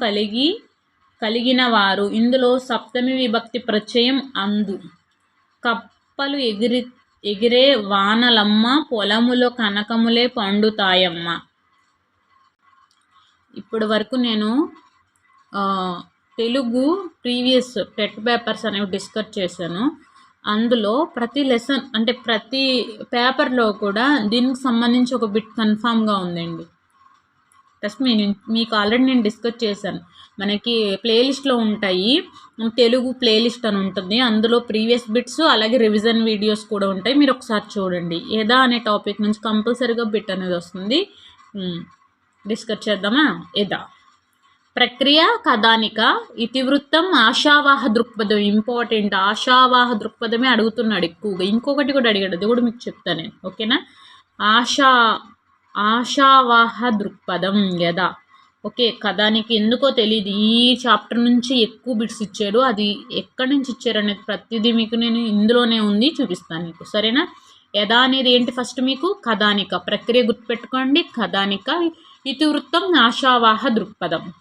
కలిగిన వారు. ఇందులో సప్తమి విభక్తి ప్రత్యయం అందు. కప్పలు ఎగిరే వానలమ్మ పొలములో కనకములే పండుతాయమ్మ. ఇప్పటి వరకు నేను తెలుగు ప్రీవియస్ టెట్ పేపర్స్ అనేవి డిస్కస్ చేశాను. అందులో ప్రతి లెసన్ అంటే ప్రతి పేపర్లో కూడా దీనికి సంబంధించి ఒక బిట్ కన్ఫామ్గా ఉందండి. ఫస్ట్ మీకు ఆల్రెడీ నేను డిస్కస్ చేశాను. మనకి ప్లేలిస్ట్లో ఉంటాయి. తెలుగు ప్లేలిస్ట్ అని ఉంటుంది. అందులో ప్రీవియస్ బిట్స్ అలాగే రివిజన్ వీడియోస్ కూడా ఉంటాయి. మీరు ఒకసారి చూడండి. ఏదా అనే టాపిక్ నుంచి కంపల్సరీగా బిట్ అనేది వస్తుంది. డిస్కస్ చేద్దామా. ఏదా ప్రక్రియ, కథానిక, ఇతివృత్తం, ఆశావాహ దృక్పథం. ఇంపార్టెంట్. ఆశావాహ దృక్పథమే అడుగుతున్నాడు ఎక్కువగా. ఇంకొకటి కూడా అడిగాడు, అది కూడా మీకు చెప్తాను నేను. ఓకేనా. ఆశావాహ దృక్పథం యదా. ఓకే. కథానికి ఎందుకో తెలియదు. ఈ చాప్టర్ నుంచి ఎక్కువ బిట్స్ ఇచ్చాడు. అది ఎక్కడి నుంచి ఇచ్చారు అనేది ప్రతిదీ మీకు నేను ఇందులోనే ఉంది, చూపిస్తాను మీకు. సరేనా. యదా అనేది ఏంటి ఫస్ట్ మీకు కథానిక. ప్రక్రియ గుర్తుపెట్టుకోండి. కథానిక, ఇతివృత్తం, ఆశావాహ దృక్పథం.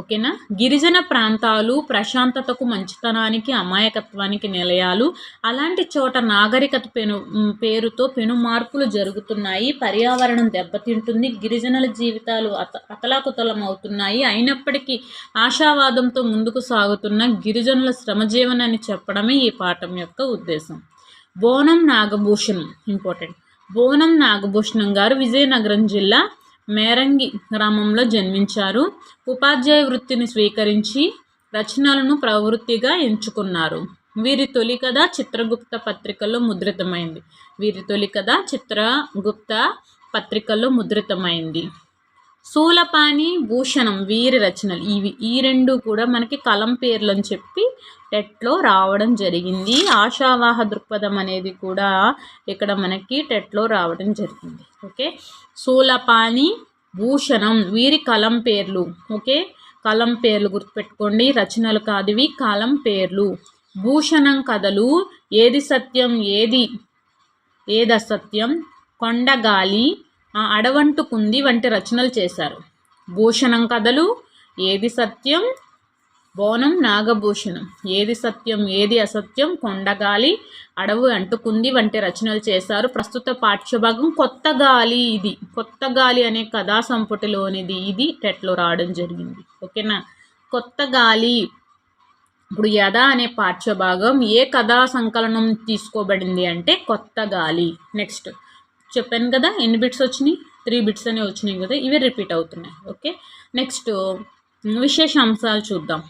ఓకేనా. గిరిజన ప్రాంతాలు ప్రశాంతతకు, మంచితనానికి, అమాయకత్వానికి నిలయాలు. అలాంటి చోట నాగరికత పేరుతో పెను మార్పులు జరుగుతున్నాయి. పర్యావరణం దెబ్బతింటుంది. గిరిజనుల జీవితాలు అతలాకుతలం అవుతున్నాయి. అయినప్పటికీ ఆశావాదంతో ముందుకు సాగుతున్న గిరిజనుల శ్రమజీవనాన్ని చెప్పడమే ఈ పాఠం యొక్క ఉద్దేశం. బోనం నాగభూషణం. ఇంపార్టెంట్. బోనం నాగభూషణం గారు విజయనగరం జిల్లా మేరంగి గ్రామంలో జన్మించారు. ఉపాధ్యాయ వృత్తిని స్వీకరించి రచనలను ప్రవృత్తిగా ఎంచుకున్నారు. వీరి తొలి కథ చిత్రగుప్త పత్రికల్లో ముద్రితమైంది. శూలపాణి, భూషణం వీరి రచనలు. ఈ రెండు కూడా మనకి కలం పేర్లు అని చెప్పి టెట్లో రావడం జరిగింది. ఆశావాహ దృక్పథం అనేది కూడా ఇక్కడ మనకి టెట్లో రావడం జరిగింది. ఓకే. శూలపాణి, భూషణం వీరి కలం పేర్లు. ఓకే. కలం పేర్లు గుర్తుపెట్టుకోండి. రచనలు కాదు ఇవి, కలం పేర్లు. భూషణం కథలు ఏది సత్యం ఏది అసత్యం, కొండగాలి, అడవంటుకుంది వంటి రచనలు చేశారు. భూషణం కథలు ఏది సత్యం, బోనం నాగభూషణం ఏది సత్యం ఏది అసత్యం, కొండగాలి, అడవి అంటుకుంది వంటి రచనలు చేశారు. ప్రస్తుత పాఠ్యభాగం కొత్త గాలి. ఇది కొత్త గాలి అనే కథా సంపుటిలోనిది. ఇది టెట్లో రావడం జరిగింది. ఓకేనా. కొత్త గాలి. ఇప్పుడు యదా అనే పాఠ్యభాగం ఏ కథా సంకలనం తీసుకోబడింది అంటే కొత్త గాలి. నెక్స్ట్ చెప్పాను కదా ఎన్ని బిట్స్ వచ్చినాయి, 3 బిట్స్ అనేవి వచ్చినాయి కదా, ఇవి రిపీట్ అవుతున్నాయి. ఓకే. నెక్స్ట్ విశేష అంశాలు చూద్దాం.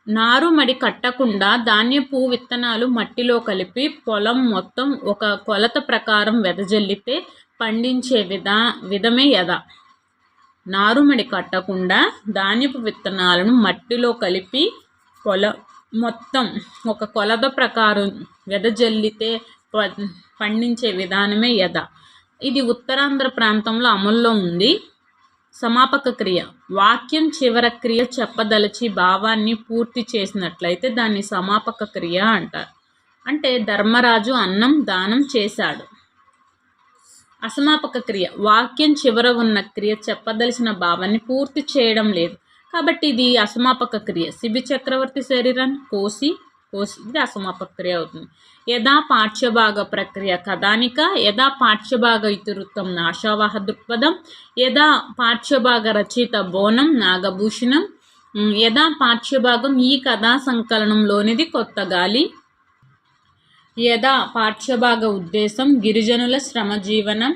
నారుమడి కట్టకుండా ధాన్యపు విత్తనాలు మట్టిలో కలిపి పొలం మొత్తం ఒక కొలత ప్రకారం వెదజల్లితే పండించే విధమే యదా. నారుమడి కట్టకుండా ధాన్యపు విత్తనాలను మట్టిలో కలిపి పొలం మొత్తం ఒక కొలత ప్రకారం వెదజల్లితే పండించే విధానమే యదా. ఇది ఉత్తరాంధ్ర ప్రాంతంలో అమల్లో ఉంది. సమాపక క్రియ. వాక్యం చివర క్రియ చెప్పదలచి భావాన్ని పూర్తి చేసినట్లయితే దాన్ని సమాపక క్రియ అంటారు. అంటే ధర్మరాజు అన్నం దానం చేశాడు. అసమాపక క్రియ. వాక్యం చివర ఉన్న క్రియ చెప్పదలసిన భావాన్ని పూర్తి చేయడం లేదు కాబట్టి ఇది అసమాపక క్రియ. శిబి చక్రవర్తి శరీరాన్ని కోసి ఇది అసమాపక క్రియ అవుతుంది. యథా పాఠ్యభాగ ప్రక్రియ కథానిక, యథా పాఠ్యభాగ ఇతివృత్తం ఆశావాహ దృక్పథం, యథా పాఠ్యభాగ రచయిత బోనం నాగభూషణం, యథా పాఠ్యభాగం ఈ కథా సంకలనంలోనిది కొత్త గాలి, యథా పాఠ్యభాగ ఉద్దేశం గిరిజనుల శ్రమజీవనం,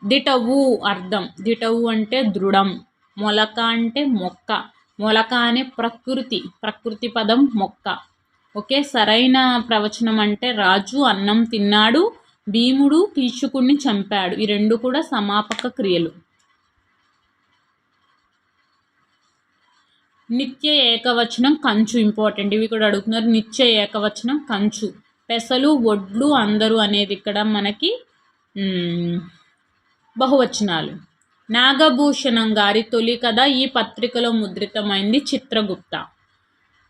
దిటవు అర్థం, దిటవు అంటే దృఢం, మొలక అంటే మొక్క, మొలక అనే ప్రకృతి పదం మొక్క. ఓకే, సరైన ప్రవచనం అంటే రాజు అన్నం తిన్నాడు, భీముడు కీచకుడిని చంపాడు. ఈ రెండు కూడా సమాపక క్రియలు. నిత్య ఏకవచనం కంచు ఇంపార్టెంట్, ఇవి కూడా అడుగుతున్నారు. నిత్య ఏకవచనం కంచు. పెసలు ఒడ్లు అందరూ అనేది ఇక్కడ మనకి బహువచనాలు. నాగభూషణం గారి తొలి కథ ఈ పత్రికలో ముద్రితమైంది చిత్రగుప్త.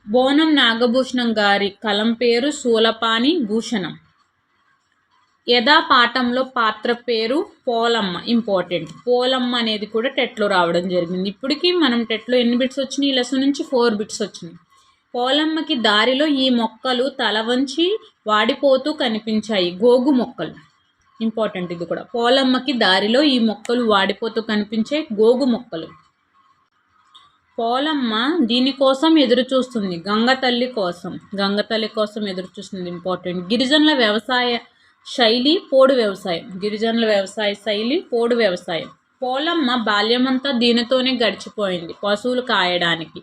బోనం నాగభూషణం గారి కలం పేరు శూలపాణి భూషణం. యథా పాఠంలో పాత్ర పేరు పోలమ్మ ఇంపార్టెంట్. పోలమ్మ అనేది కూడా టెట్లో రావడం జరిగింది. ఇప్పటికీ మనం టెట్లో ఎన్ని బిట్స్ వచ్చినాయి? ఈ లెసన్ నుంచి 4 బిట్స్ వచ్చినాయి. పోలమ్మకి దారిలో ఈ మొక్కలు తల వంచి వాడిపోతూ కనిపించాయి. గోగు మొక్కలు ఇంపార్టెంట్, ఇది కూడా. పోలమ్మకి దారిలో ఈ మొక్కలు వాడిపోతూ కనిపించే గోగు మొక్కలు. పోలమ్మ దీనికోసం ఎదురు చూస్తుంది, గంగతల్లి కోసం ఎదురు చూస్తుంది ఇంపార్టెంట్. గిరిజనుల వ్యవసాయ శైలి పోడు వ్యవసాయం. పోలమ్మ బాల్యమంతా దీనితోనే గడిచిపోయింది. పశువులు కాయడానికి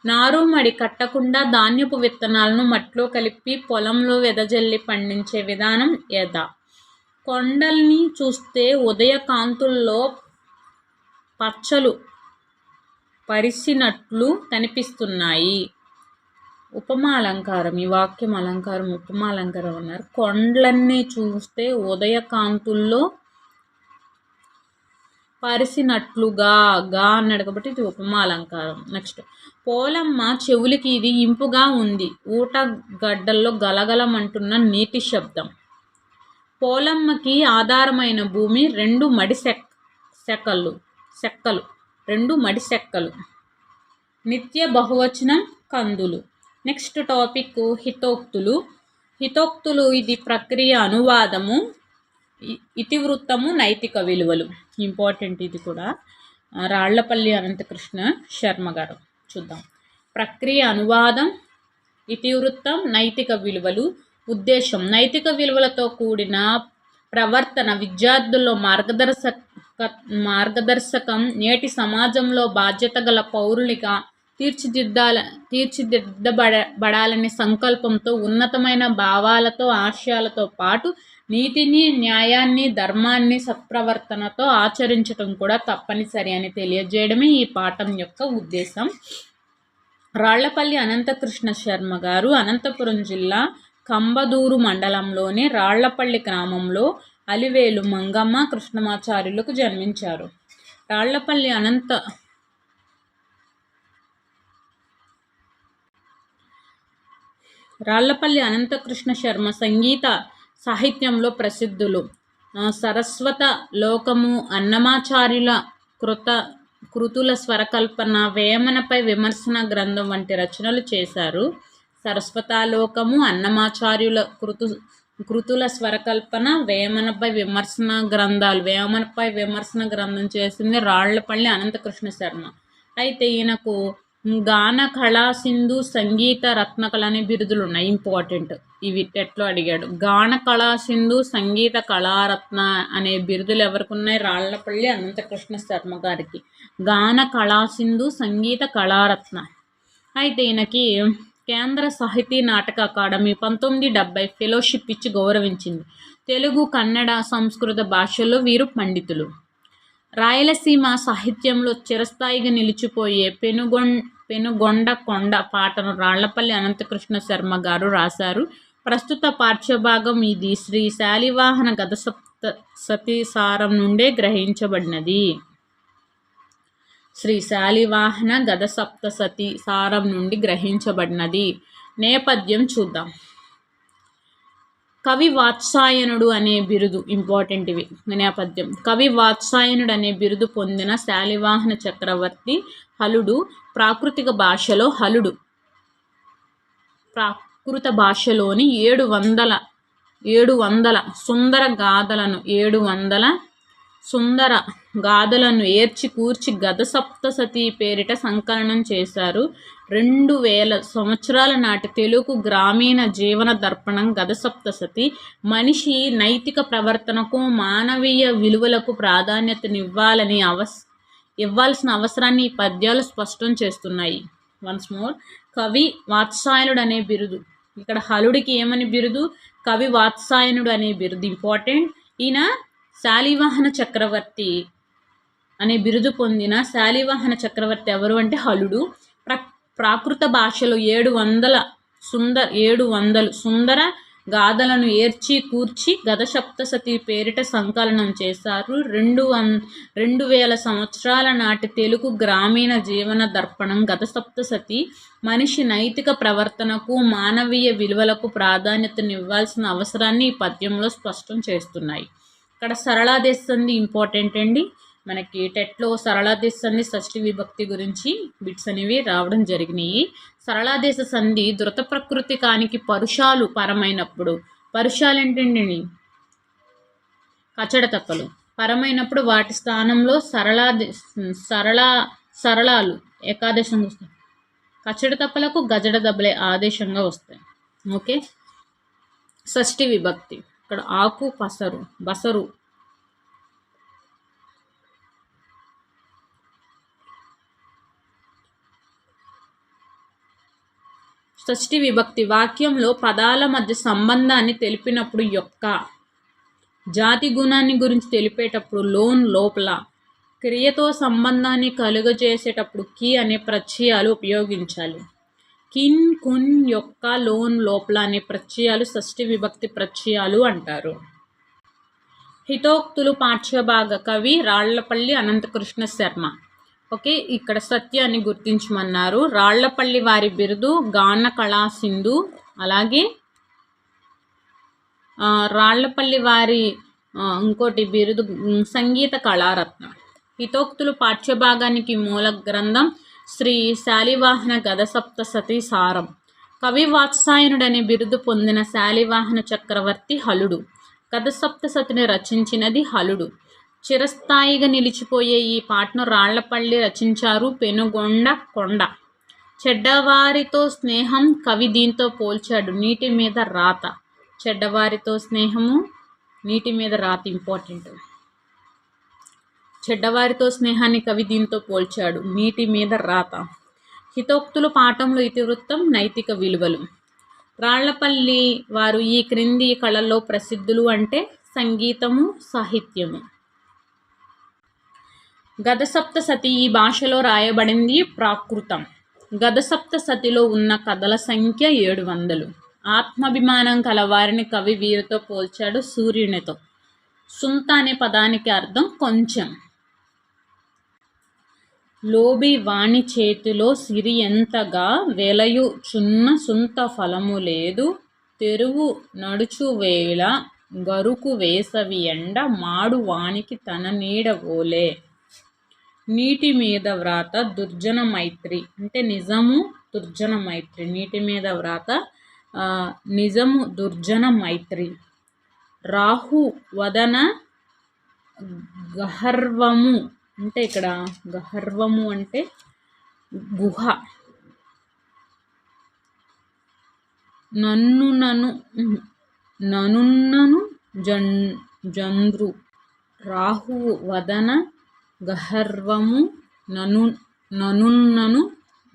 నారుమడి కట్టకుండా ధాన్యపు విత్తనాలను మట్టిలో కలిపి పొలంలో వెదజల్లి పండించే విధానం యథా. కొండల్ని చూస్తే ఉదయకాంతుల్లో పచ్చలు పరిసినట్లు కనిపిస్తున్నాయి. ఉపమాలంకారం, ఈ వాక్యం అలంకారం ఉపమాలంకారం అన్నారు. కొండలన్నీ చూస్తే ఉదయకాంతుల్లో పరిసినట్లుగా అన్నాడు కాబట్టి ఇది ఉపమాలంకారం. నెక్స్ట్, పోలమ్మ చెవులకి ఇది ఇంపుగా ఉంది. ఊట గడ్డల్లో గలగలమంటున్న నీటి శబ్దం. పోలమ్మకి ఆధారమైన భూమి 2 మడి సెక్కలు. 2 మడి సెక్కలు. నిత్య బహువచనం కందులు. నెక్స్ట్ టాపిక్ హితోక్తులు ఇది ప్రక్రియ అనువాదము, ఇతివృత్తము నైతిక విలువలు ఇంపార్టెంట్. ఇది కూడా రాళ్లపల్లి అనంతకృష్ణ శర్మ గారు. చూద్దాం. ప్రక్రియ అనువాదం, ఇతివృత్తం, నైతిక విలువలు. ఉద్దేశం నైతిక విలువలతో కూడిన ప్రవర్తన విద్యార్థుల్లో మార్గదర్శకం నేటి సమాజంలో బాధ్యత గల పౌరులుగా తీర్చిదిద్దబడాలనే సంకల్పంతో ఉన్నతమైన భావాలతో ఆశయాలతో పాటు నీతిని, న్యాయాన్ని, ధర్మాన్ని సత్ప్రవర్తనతో ఆచరించడం కూడా తప్పనిసరి అని తెలియజేయడమే ఈ పాఠం యొక్క ఉద్దేశం. రాళ్లపల్లి అనంతకృష్ణ శర్మ గారు అనంతపురం జిల్లా కంబదూరు మండలంలోని రాళ్లపల్లి గ్రామంలో అలివేలు మంగమ్మ కృష్ణమాచార్యులకు జన్మించారు. రాళ్లపల్లి అనంతకృష్ణ శర్మ సంగీత సాహిత్యంలో ప్రసిద్ధులు. సరస్వత లోకము, అన్నమాచార్యుల కృతుల స్వరకల్పన, వేమనపై విమర్శన గ్రంథం వంటి రచనలు చేశారు. సరస్వతాలోకము, అన్నమాచార్యుల కృతుల స్వరకల్పన, వేమనపై విమర్శన గ్రంథం చేసింది రాళ్లపల్లి అనంతకృష్ణ శర్మ. అయితే ఈయనకు గాన కళా సింధు, సంగీత రత్నకళ అనే బిరుదులు ఉన్నాయి ఇంపార్టెంట్. ఇవి టెట్లో అడిగాడు. గాన కళా సింధు, సంగీత కళారత్న అనే బిరుదులు ఎవరికి ఉన్నాయి? రాళ్లపల్లి అనంతకృష్ణ శర్మ గారికి. గాన కళా సింధు, సంగీత కళారత్న. అయితే ఈయనకి కేంద్ర సాహితీ నాటక అకాడమీ 1970 ఫెలోషిప్ ఇచ్చి గౌరవించింది. తెలుగు, కన్నడ, సంస్కృత భాషల్లో వీరు పండితులు. రాయలసీమ సాహిత్యంలో చిరస్థాయిగా నిలిచిపోయే పెనుగొండ కొండ పాటను రాళ్లపల్లి అనంతకృష్ణ శర్మ గారు రాశారు. ప్రస్తుత పాఠ్యభాగం ఇది శ్రీ శాలివాహన గద సప్తశతి సారం నుండే గ్రహించబడినది. శ్రీ శాలివాహన గద సప్తశతి సారం నుండి గ్రహించబడినది. నేపథ్యం చూద్దాం. కవి వాత్సాయనుడు అనే బిరుదు ఇంపార్టెంట్ ఇవి నేపథ్యం. కవి వాత్సాయనుడు అనే బిరుదు పొందిన శాలివాహన చక్రవర్తి హలుడు. ప్రాకృత భాషలోని 700 సుందర గాథలను ఏర్చి కూర్చి గద సప్తశతి పేరిట సంకలనం చేశారు. 2000 సంవత్సరాల నాటి తెలుగు గ్రామీణ జీవన దర్పణం గద సప్తశతి మనిషి నైతిక ప్రవర్తనకు మానవీయ విలువలకు ప్రాధాన్యతనివ్వాలని ఇవ్వాల్సిన అవసరాన్ని ఈ పద్యాలు స్పష్టం చేస్తున్నాయి. వన్స్ మోర్, కవి వాత్సాయనుడు అనే బిరుదు. ఇక్కడ హలుడికి ఏమని బిరుదు? కవి వాత్సాయనుడు అనే బిరుదు ఇంపార్టెంట్. ఈయన శాలివాహన చక్రవర్తి అనే బిరుదు పొందిన శాలివాహన చక్రవర్తి ఎవరు అంటే హలుడు. ప్రాకృత భాషలో 700 సుందర గాథలను ఏర్చి కూర్చి గద సప్తశతి పేరిట సంకలనం చేశారు. 2000 సంవత్సరాల నాటి తెలుగు గ్రామీణ జీవన దర్పణం గద సప్తశతి మనిషి నైతిక ప్రవర్తనకు మానవీయ విలువలకు ప్రాధాన్యతనివ్వాల్సిన అవసరాన్ని ఈ పద్యంలో స్పష్టం చేస్తున్నాయి. ఇక్కడ సరళాదేశ సంధి ఇంపార్టెంట్ అండి. మనకి టెట్లో సరళాదేశ సంధి షష్ఠి విభక్తి గురించి బిట్స్ అనేవి రావడం జరిగినాయి. సరళాదేశ సంధి ధృత ప్రకృతికానికి పరుషాలు పరమైనప్పుడు, పరుషాలు ఏంటండి? కచడ తప్పలు పరమైనప్పుడు వాటి స్థానంలో సరళాలు ఏకాదేశంగా వస్తాయి. కచడ తప్పలకు గజడ దబ్బలే ఆదేశంగా వస్తాయి. ఓకే. షష్ఠి విభక్తి ఇక్కడ ఆకు బసరు షష్ఠి విభక్తి వాక్యంలో పదాల మధ్య సంబంధాన్ని తెలిపినప్పుడు యొక్క, జాతి గుణాన్ని గురించి తెలిపేటప్పుడు లోపల, క్రియతో సంబంధాన్ని కలుగజేసేటప్పుడు కి అనే ప్రత్యయాలు ఉపయోగించాలి. కిన్, కున్, యొక్క, లోపల అనే ప్రత్యయాలు షష్ఠి విభక్తి ప్రత్యయాలు అంటారు. హితోక్తులు పాఠ్యభాగ కవి రాళ్లపల్లి అనంతకృష్ణ శర్మ. ఓకే, ఇక్కడ సత్యాన్ని గుర్తించమన్నారు. రాళ్లపల్లి వారి బిరుదు గాన కళా సింధు. అలాగే రాళ్లపల్లి వారి ఇంకోటి బిరుదు సంగీత కళారత్న. హితోక్తులు పాఠ్యభాగానికి మూల గ్రంథం శ్రీ శాలివాహన గద సప్తశతి సారం. కవి వాత్సాయనుడు అనే బిరుదు పొందిన శాలివాహన చక్రవర్తి హలుడు. గద సప్తశతిని రచించినది హలుడు. చిరస్థాయిగా నిలిచిపోయే ఈ పాటను రాళ్లపల్లి రచించారు. పెనుగొండ కొండ. చెడ్డవారితో స్నేహం కవి దీంతో పోల్చాడు. నీటి మీద రాత. చెడ్డవారితో స్నేహము, నీటి మీద రాత ఇంపార్టెంట్. చెడ్డవారితో స్నేహాన్ని కవి దీంతో పోల్చాడు. నీటి మీద రాత. హితోక్తులు పాఠంలో ఇతివృత్తం, నైతిక విలువలు. రాళ్లపల్లి వారు ఈ క్రింది కళల్లో ప్రసిద్ధులు అంటే సంగీతము, సాహిత్యము. గద సప్తశతి ఈ భాషలో రాయబడింది ప్రాకృతం. గద సప్తశతిలో ఉన్న కథల సంఖ్య 700. ఆత్మాభిమానం కలవారిని కవి వీరితో పోల్చాడు సూర్యునితో. సుంత అనే పదానికి అర్థం కొంచెం. లోబి వాణి చేతిలో సిరి ఎంతగా వెలయుచున్న సుంత ఫలము లేదు. తెరువు నడుచు వేళ గరుకు వేసవి ఎండ మాడు వానికి తన నీడ ఓలే. నీటి మీద వ్రాత దుర్జన మైత్రి అంటే నిజము, దుర్జన మైత్రి. నీటి మీద వ్రాత నిజము, దుర్జన మైత్రి. రాహు వదన గహర్వము అంటే ఇక్కడ గహర్వము అంటే గుహ. ననున్నను జంద్రు. రాహువు వదన గహర్వము ననున్నను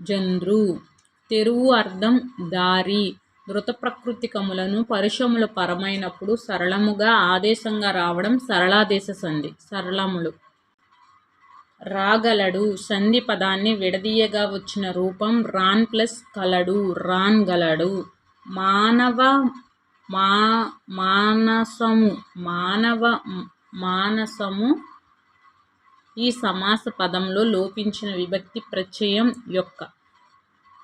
జంద్రు. తెరువు అర్థం దారి. ధృత ప్రకృతికములను పరుషములు పరమైనప్పుడు సరళముగా ఆదేశంగా రావడం సరళాదేశ సంధి. సరళములు. రాగలడు సంధి పదాన్ని విడదీయగా వచ్చిన రూపం రాన్ ప్లస్ కలడు, రాన్ గలడు. మానసము ఈ సమాస పదంలో లోపించిన విభక్తి ప్రత్యయం యొక్క.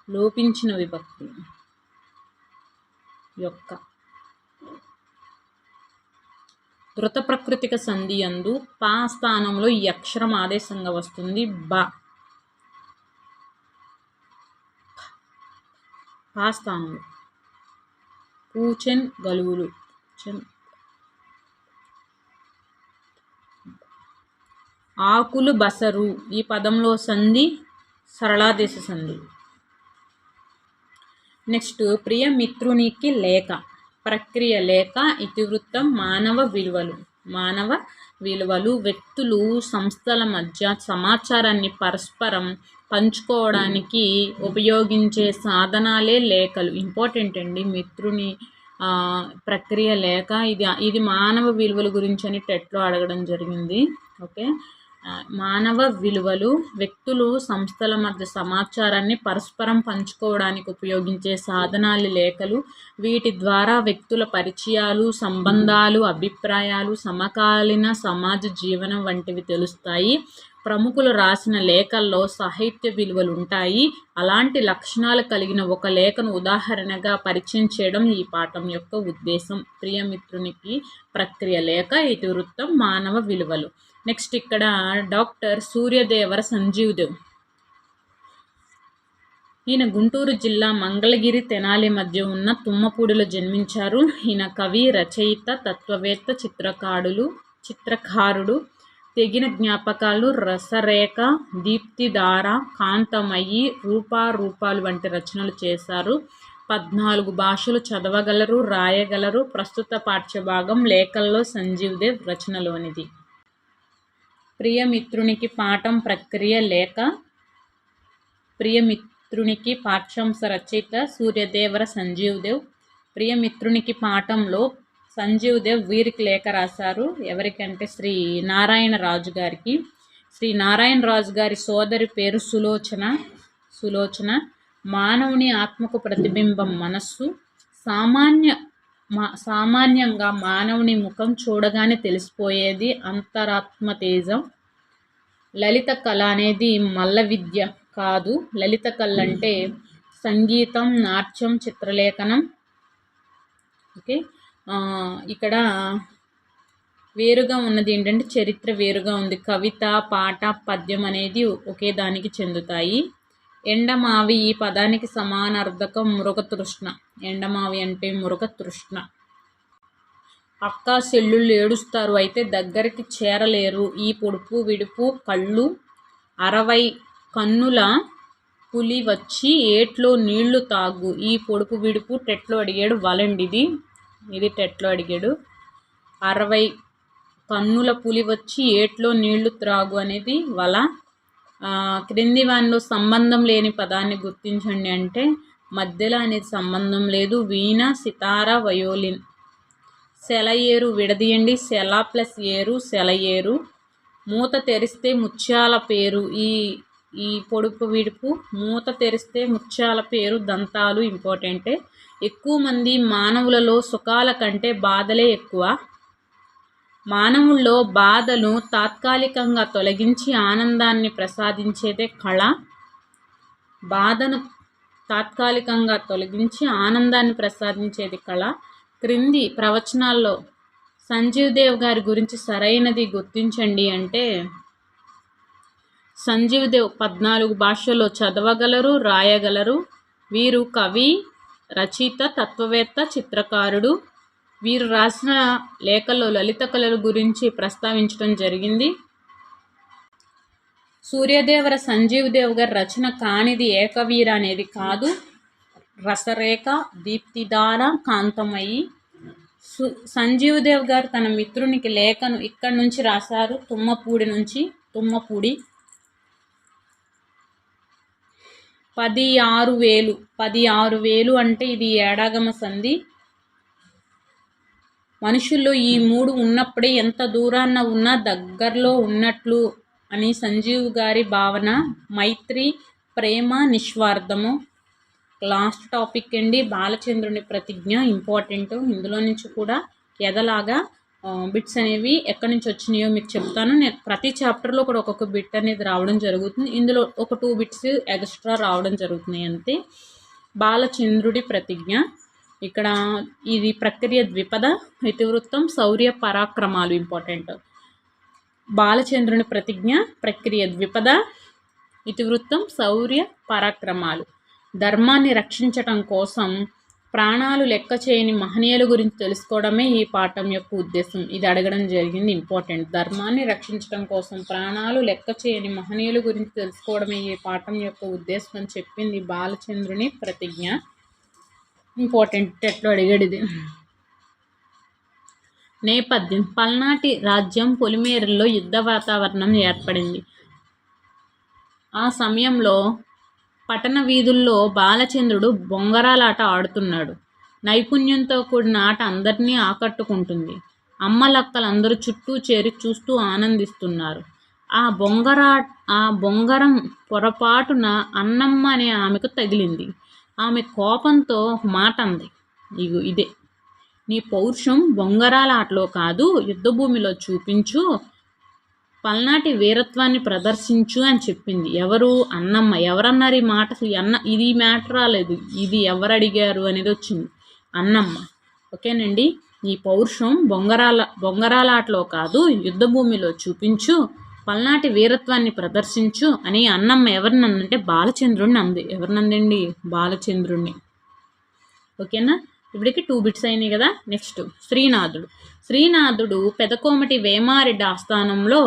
లోపించిన విభక్తి యొక్క. ధృత ప్రకృతిక సంధి యందు పా స్థానంలో ఈ అక్షరం ఆదేశంగా వస్తుంది. పా స్థానంలో పూచెన్ గలువులు ఆకులు బసరు ఈ పదంలో సంధి సరళాదేశ సంధి. నెక్స్ట్ ప్రియ మిత్రునికి లేఖ. ప్రక్రియ లేఖ. ఇతివృత్తం. మానవ విలువలు వ్యక్తులు సంస్థల మధ్య సమాచారాన్ని పరస్పరం పంచుకోవడానికి ఉపయోగించే సాధనాలే లేఖలు. ఇంపార్టెంట్ అండి. మిత్రుని ప్రక్రియ లేఖ. ఇది మానవ విలువల గురించి అని టెట్లో అడగడం జరిగింది. ఓకే. మానవ విలువలు వ్యక్తులు సంస్థల మధ్య సమాచారాన్ని పరస్పరం పంచుకోవడానికి ఉపయోగించే సాధనాలు లేఖలు. వీటి ద్వారా వ్యక్తుల పరిచయాలు, సంబంధాలు, అభిప్రాయాలు, సమకాలీన సమాజ జీవనం వంటివి తెలుస్తాయి. ప్రముఖులు రాసిన లేఖల్లో సాహిత్య విలువలు ఉంటాయి. అలాంటి లక్షణాలు కలిగిన ఒక లేఖను ఉదాహరణగా పరిచయం చేయడం ఈ పాఠం యొక్క ఉద్దేశం. ప్రియమిత్రునికి ప్రక్రియ లేఖ. ఇతివృత్తం. మానవ విలువలు. నెక్స్ట్ ఇక్కడ డాక్టర్ సూర్యదేవర సంజీవదేవ్. ఈయన గుంటూరు జిల్లా మంగళగిరి తెనాలి మధ్య ఉన్న తుమ్మపూడిలో జన్మించారు. ఈయన కవి, రచయిత, తత్వవేత్త, చిత్రకారుడు. తెగిన జ్ఞాపకాలు, రసరేఖ, దీప్తిధార, కాంతమయి, రూపాలు వంటి రచనలు చేశారు. 14 భాషలు చదవగలరు, రాయగలరు. ప్రస్తుత పాఠ్యభాగం లేఖల్లో సంజీవదేవ్ రచనలోనిది. ప్రియమిత్రునికి పాఠం ప్రక్రియ లేఖ. ప్రియమిత్రునికి పాఠ్యాంశ రచయిత సూర్యదేవర సంజీవదేవ్. ప్రియమిత్రునికి పాఠంలో సంజీవదేవ్ వీరికి లేఖ రాశారు. ఎవరికంటే శ్రీ నారాయణ రాజు గారికి. శ్రీ నారాయణ రాజు గారి సోదరి పేరు సులోచన. మానవుని ఆత్మకు ప్రతిబింబం మనస్సు. సామాన్యంగా మానవుని ముఖం చూడగానే తెలిసిపోయేది అంతరాత్మ తేజం. లలిత కళ అనేది మల్ల విద్య కాదు. లలిత కళ అంటే సంగీతం, నాట్యం, చిత్రలేఖనం. ఓకే. ఇక్కడ వేరుగా ఉన్నది ఏంటంటే చరిత్ర వేరుగా ఉంది. కవిత, పాట, పద్యం అనేది ఒకే దానికి చెందుతాయి. ఎండమావి ఈ పదానికి సమానార్థకం మృగతృష్ణ. ఎండమావి అంటే మృగతృష్ణ. అక్క చెల్లుళ్ళు ఏడుస్తారు, అయితే దగ్గరికి చేరలేరు. ఈ పొడుపు విడుపు కళ్ళు. 60 కన్నుల పులి వచ్చి ఏట్లో నీళ్లు తాగు. ఈ పొడుపు విడుపు టెట్లో అడిగాడు. వలండిది. ఇది టెట్లో అడిగాడు. 60 కన్నుల పులి వచ్చి ఏట్లో నీళ్లు త్రాగు అనేది వల. క్రింది వానిలో సంబంధం లేని పదాన్ని గుర్తించండి అంటే మధ్యలో అనేది సంబంధం లేదు. వీణ, సితార, వయోలిన్. సెలయేరు విడదీయండి. సెల ప్లస్ ఏరు సెలయేరు. మూత తెరిస్తే ముత్యాల పేరు. ఈ పొడుపు విడుపు. మూత తెరిస్తే ముత్యాల పేరు. దంతాలు ఇంపార్టెంటే. ఎక్కువ మంది మానవులలో సుఖాల కంటే బాధలే ఎక్కువ. మానవుల్లో బాధలు తాత్కాలికంగా తొలగించి ఆనందాన్ని ప్రసాదించేదే కళ. బాధను తాత్కాలికంగా తొలగించి ఆనందాన్ని ప్రసాదించేది కళ. క్రింది ప్రవచనాల్లో సంజీవదేవ్ గారి గురించి సరైనది గుర్తించండి అంటే సంజీవదేవ్ 14 భాషల్లో చదవగలరు, రాయగలరు. వీరు కవి, రచయిత, తత్వవేత్త, చిత్రకారుడు. వీరు రాసిన లేఖల్లో లలిత కళల గురించి ప్రస్తావించడం జరిగింది. సూర్యదేవర సంజీవదేవ్ గారి రచన కానిది ఏకవీర అనేది కాదు. రసరేఖ, దీప్తిధార, కాంతమయి. సంజీవదేవ్ గారు తన మిత్రునికి లేఖను ఇక్కడి నుంచి రాశారు. తుమ్మపూడి. 16,000 అంటే ఇది ఏడాగమ సంధి. మనుషుల్లో ఈ 3 ఉన్నప్పుడే ఎంత దూరాన్న ఉన్నా దగ్గరలో ఉన్నట్లు అని సంజీవ్ గారి భావన. మైత్రి, ప్రేమ, నిస్వార్థము. లాస్ట్ టాపిక్ అండి. బాలచంద్రుని ప్రతిజ్ఞ ఇంపార్టెంట్. ఇందులో నుంచి కూడా ఎదలాగా బిట్స్ అనేవి ఎక్కడి నుంచి వచ్చినాయో మీకు చెప్తాను. నేను ప్రతి చాప్టర్లో కూడా ఒక్కొక్క బిట్ అనేది రావడం జరుగుతుంది. ఇందులో ఒక 2 బిట్స్ ఎక్స్ట్రా రావడం జరుగుతున్నాయి అంతే. బాలచంద్రుడి ప్రతిజ్ఞ. ఇక్కడ ఇది ప్రక్రియ ద్విపద, ఇతివృత్తం, శౌర్య పరాక్రమాలు ఇంపార్టెంట్. బాలచంద్రుని ప్రతిజ్ఞ ప్రక్రియ ద్విపద, ఇతివృత్తం, శౌర్య పరాక్రమాలు. ధర్మాన్ని రక్షించటం కోసం ప్రాణాలు లెక్క చేయని మహనీయుల గురించి తెలుసుకోవడమే ఈ పాఠం యొక్క ఉద్దేశం. ఇది అడగడం జరిగింది, ఇంపార్టెంట్. ధర్మాన్ని రక్షించడం కోసం ప్రాణాలు లెక్క చేయని మహనీయుల గురించి తెలుసుకోవడమే ఈ పాఠం యొక్క ఉద్దేశం అని చెప్పింది బాలచంద్రుని ప్రతిజ్ఞ. ఇంపార్టెంట్, ఎట్లా అడిగాడు ఇది. నేపథ్యం: పల్నాటి రాజ్యం పొలిమేరల్లో యుద్ధ వాతావరణం ఏర్పడింది. ఆ సమయంలో పట్టణ వీధుల్లో బాలచంద్రుడు బొంగరాలాట ఆడుతున్నాడు. నైపుణ్యంతో కూడిన ఆట అందరినీ ఆకట్టుకుంటుంది. అమ్మలక్కలందరూ చుట్టూ చేరి చూస్తూ ఆనందిస్తున్నారు. ఆ బొంగరం పొరపాటున అన్నమ్మ అనే ఆమెకు తగిలింది. ఆమె కోపంతో మాట అంది, ఇదే నీ పౌరుషం బొంగరాల ఆటలో కాదు, యుద్ధభూమిలో చూపించు, పల్నాటి వీరత్వాన్ని ప్రదర్శించు అని చెప్పింది. ఎవరు? అన్నమ్మ. ఎవరన్నారు ఈ మాట? ఇది మ్యాటర్ రాలేదు, ఇది ఎవరు అడిగారు అనేది వచ్చింది, అన్నమ్మ. ఓకేనండి. ఈ పౌరుషం బొంగరాల ఆటలో కాదు, యుద్ధభూమిలో చూపించు, పల్నాటి వీరత్వాన్ని ప్రదర్శించు అని అన్నమ్మ ఎవరినందంటే బాలచంద్రుడిని అంది. ఎవరినందండి? బాలచంద్రుడిని. ఓకేనా? ఇప్పటికి 2 బిట్స్ అయినాయి కదా. నెక్స్ట్ శ్రీనాథుడు పెదకోమటి వేమారెడ్డి ఆస్థానంలో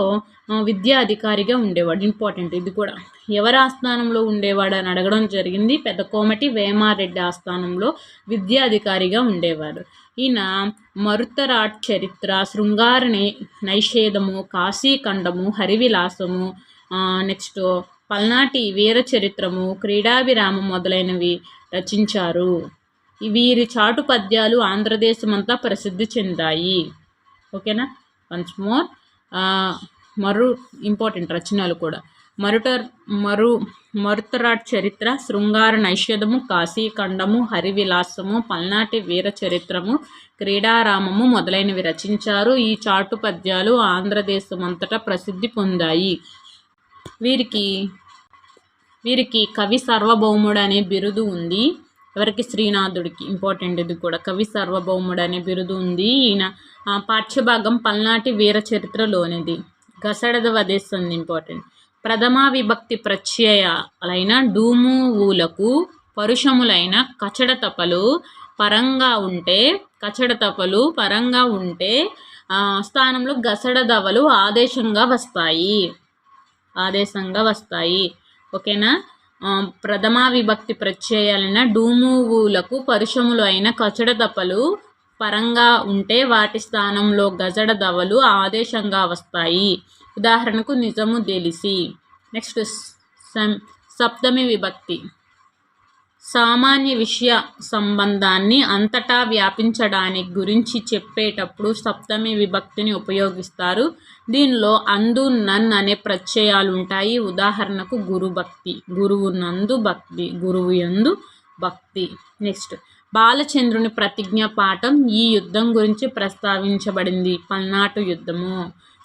విద్యాధికారిగా ఉండేవాడు. ఇంపార్టెంట్ ఇది కూడా. ఎవరి ఆస్థానంలో ఉండేవాడు అని అడగడం జరిగింది. పెదకోమటి వేమారెడ్డి ఆస్థానంలో విద్యాధికారిగా ఉండేవాడు. ఈయన మరుత్తరాట్ చరిత్ర, శృంగార నైషేధము, కాశీఖండము, హరివిలాసము, నెక్స్ట్ పల్నాటి వీర చరిత్రము, క్రీడాభిరామం మొదలైనవి రచించారు. వీరి చాటు పద్యాలు ఆంధ్రదేశమంతా ప్రసిద్ధి చెందాయి. ఓకేనా? వన్స్ మోర్ ఇంపార్టెంట్ రచనలు కూడా. మరుత్తరాట్ చరిత్ర, శృంగార నైషేధము, కాశీఖండము, హరివిలాసము, పల్నాటి వీర చరిత్రము, క్రీడారామము మొదలైనవి రచించారు. ఈ చాటు పద్యాలు ఆంధ్రదేశమంతటా ప్రసిద్ధి పొందాయి. వీరికి కవి సార్వభౌముడు అనే బిరుదు ఉంది. ఎవరికి? శ్రీనాథుడికి. ఇంపార్టెంట్ ఇది కూడా. కవి సార్వభౌముడు అనే బిరుదు ఉంది. ఈయన పాఠ్యభాగం పల్నాటి వీర చరిత్రలోనిది. గసడద వదేస్తుంది. ఇంపార్టెంట్. ప్రథమా విభక్తి ప్రత్యయాలైన డూము ఊలకు పరుషములైన కచడతపలు పరంగా ఉంటే స్థానంలో గసడదవలు ఆదేశంగా వస్తాయి. ఓకేనా? ప్రథమా విభక్తి ప్రత్యయాలైన డూమువులకు పరుషములు అయిన కచడదపలు పరంగా ఉంటే వాటి స్థానంలో గజడదవలు ఆదేశంగా వస్తాయి. ఉదాహరణకు నిజము తెలిసి. నెక్స్ట్ సప్తమి విభక్తి సామాన్య విషయ సంబంధాన్ని అంతటా వ్యాపించడానికి గురించి చెప్పేటప్పుడు సప్తమి విభక్తిని ఉపయోగిస్తారు. దీనిలో అందు, నన్ అనే ప్రత్యయాలు ఉంటాయి. ఉదాహరణకు గురుభక్తి, గురువు నందు భక్తి, గురువు యందు భక్తి. నెక్స్ట్ బాలచంద్రుని ప్రతిజ్ఞ పాఠం ఈ యుద్ధం గురించి ప్రస్తావించబడింది. పల్నాటు యుద్ధము.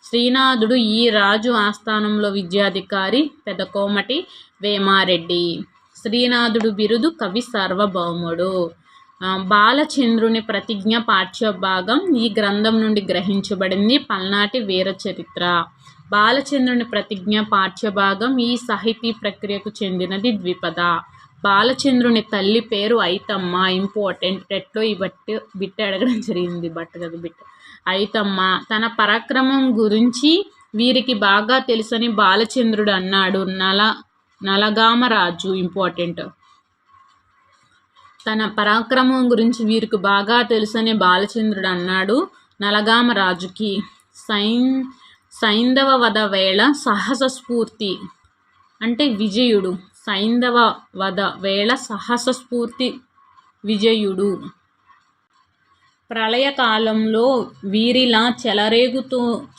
శ్రీనాథుడు ఈ రాజు ఆస్థానంలో విద్యాధికారి పెదకోమటి వేమారెడ్డి. శ్రీనాథుడు బిరుదు కవి సార్వభౌముడు. బాలచంద్రుని ప్రతిజ్ఞ పాఠ్యభాగం ఈ గ్రంథం నుండి గ్రహించబడింది. పల్నాటి వీర చరిత్ర. బాలచంద్రుని ప్రతిజ్ఞ పాఠ్యభాగం ఈ సాహితీ ప్రక్రియకు చెందినది ద్విపద. బాలచంద్రుని తల్లి పేరు ఐతమ్మ. ఇంపార్టెంట్. టెట్లో ఈ బిట్ అడగడం జరిగింది. బిట్ ఐతమ్మ. తన పరాక్రమం గురించి వీరికి బాగా తెలుసని బాలచంద్రుడు అన్నాడు. నలగామరాజు. ఇంపార్టెంట్. తన పరాక్రమం గురించి వీరికి బాగా తెలుసని బాలచంద్రుడు అన్నాడు నలగామరాజుకి. సైంధవ వధ వేళ సాహస స్ఫూర్తి అంటే విజయుడు. సైంధవ వధ వేళ సాహస స్ఫూర్తి విజయుడు. ప్రళయకాలంలో వీరిలా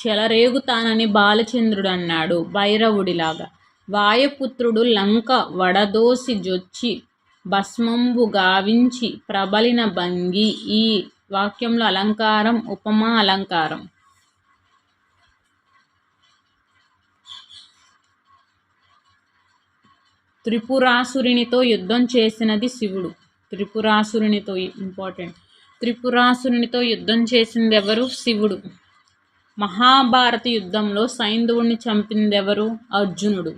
చెలరేగుతానని బాలచంద్రుడు అన్నాడు భైరవుడిలాగా. వాయుపుత్రుడు లంక వడదోసి జొచ్చి భస్మంబు గావించి ప్రబలిన భంగి. ఈ వాక్యంలో అలంకారం ఉపమా అలంకారం. త్రిపురాసురునితో యుద్ధం చేసినది శివుడు. త్రిపురాసురునితో ఇంపార్టెంట్. త్రిపురాసురునితో యుద్ధం చేసింది ఎవరు? శివుడు. మహాభారత యుద్ధంలో సైంధవుడిని చంపిందెవరు? అర్జునుడు.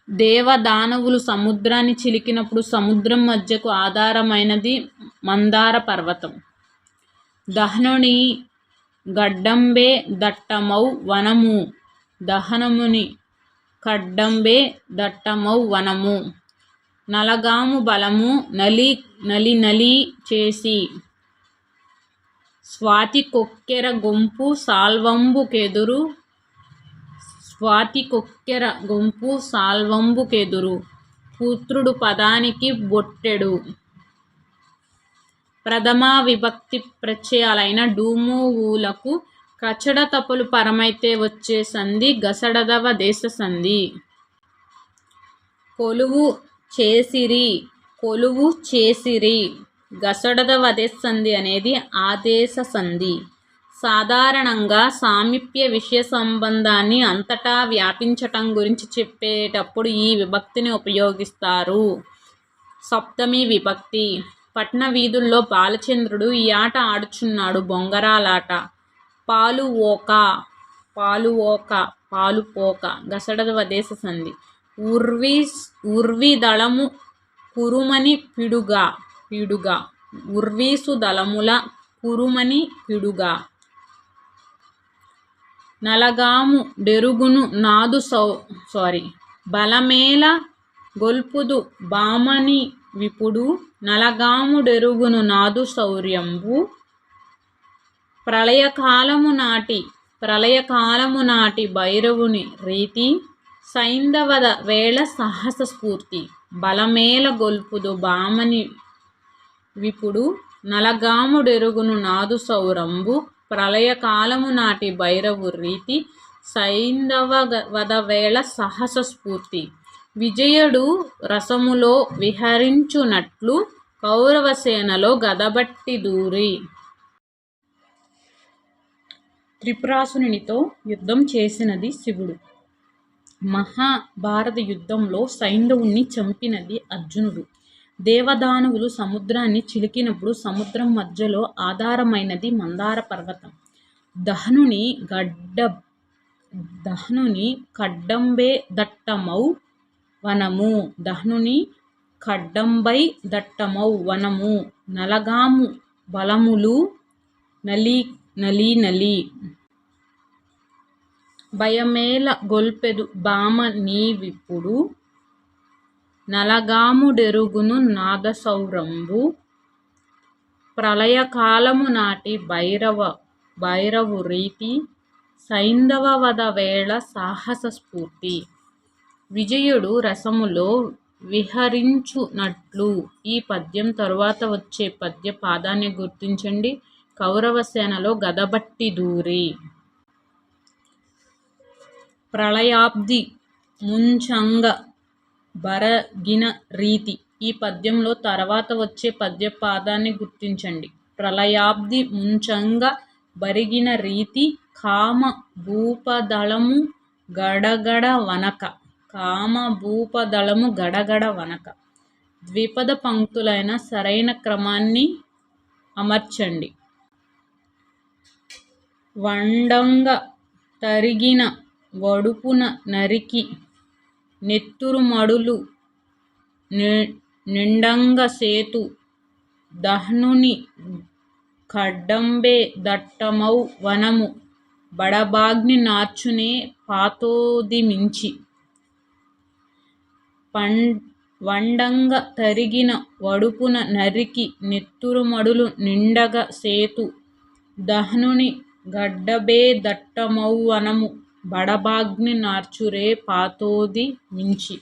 దేవదానవులు సముద్రాన్ని చిలికినప్పుడు సముద్రం మధ్యకు ఆధారమైనది మందార పర్వతం. దహనుని గడ్డంబే దట్టమౌ వనము. దహనముని కడ్డంబే దట్టమౌ వనము. నలగాము బలము నలి నలి నలి చేసి. స్వాతి కొక్కెర గొంపు సాల్వంబుకెదురు. స్వాతి కొక్కెర గొంపు సాల్వంబుకెదురు. పుత్రుడు పదానికి బొట్టెడు. ప్రథమా విభక్తి ప్రత్యయాలైన డూము ఊలకు కచడ తపలు పరమైతే వచ్చే సంధి గసడదవ దేశ సంధి. కొలువు చేసిరి. కొలువు చేసిరి. గసడదవ దేశ సంధి అనేది ఆదేశ సంధి. సాధారణంగా సామీప్య విషయ సంబంధాన్ని అంతటా వ్యాపించటం గురించి చెప్పేటప్పుడు ఈ విభక్తిని ఉపయోగిస్తారు. సప్తమి విభక్తి. పట్న వీధుల్లో బాలచంద్రుడు ఈ ఆట ఆడుచున్నాడు బొంగరాలాట. పాలు ఓక. పాలు ఓక. పాలు పోక. గసడదవ దేశ సంధి. ఉర్వి దళము కురుమని పిడుగా. పిడుగా. ఉర్వీసు దళముల కురుమని పిడుగా. నలగాము డెరుగును నాదు బలమేల గొల్పుదు బామని విపుడు. నలగాము డెరుగును నాదు శౌర్యంబు. ప్రళయకాలము నాటి భైరవుని రీతి. సైంధవద వేళ సాహస స్ఫూర్తి. బలమేల గొల్పుదు బామని విపుడు. నలగాము డెరుగును నాదు శౌరంబు. ప్రళయకాలము నాటి భైరవు రీతి. సైంధవద వేళ సాహస స్ఫూర్తి. విజయుడు రసములో విహరించునట్లు కౌరవసేనలో గదబట్టి దూరి. త్రిపురాసురునితో యుద్ధం చేసినది శివుడు. మహాభారత యుద్ధంలో సైంధవుణ్ణి చంపినది అర్జునుడు. దేవదానవులు సముద్రాన్ని చిలికినప్పుడు సముద్రం మధ్యలో ఆధారమైనది మందార పర్వతం. దహనుని కడ్డంబే దట్టమౌ వనము. దహనుని కడ్డంబై దట్టమౌ వనము. నలగాము బలములు నలి నలి నలి. భయమేల గొల్పెదు బామ నీవిపుడు. నలగాము డెరుగును నాదసౌరంబు. ప్రళయకాలము నాటి భైరవు రీతి. సైంధవద వేళ సాహస స్ఫూర్తి. విజయుడు రసములో విహరించునట్లు. ఈ పద్యం తరువాత వచ్చే పద్య పాదాన్ని గుర్తించండి. కౌరవసేనలో గదబట్టి దూరి. ప్రళయాబ్ది ముంచంగ బరగిన రీతి. ఈ పద్యంలో తర్వాత వచ్చే పద్య పాదాన్ని గుర్తించండి. ప్రళయాబ్ది ముంచంగ బరిగిన రీతి. కామ భూపదళము గడగడ వనక. కామ భూపదళము గడగడ వనక. ద్విపద పంక్తులైన సరైన క్రమాన్ని అమర్చండి. వండంగ తరిగిన వడుపున నరికి. నెత్తురు మడులు నిండంగ సేతు. దహ్నుని కడ్డంబే దట్టమౌ వనము. బడబాగ్ని నార్చునే పాతోది మించి. వండంగ తరిగిన వడుపున నరికి. నెత్తురు మడులు నిండగ సేతు. దహ్నుని గడ్డబే దట్టమౌ వనము. బడబాగ్ని నార్చురే పాతోది మించి.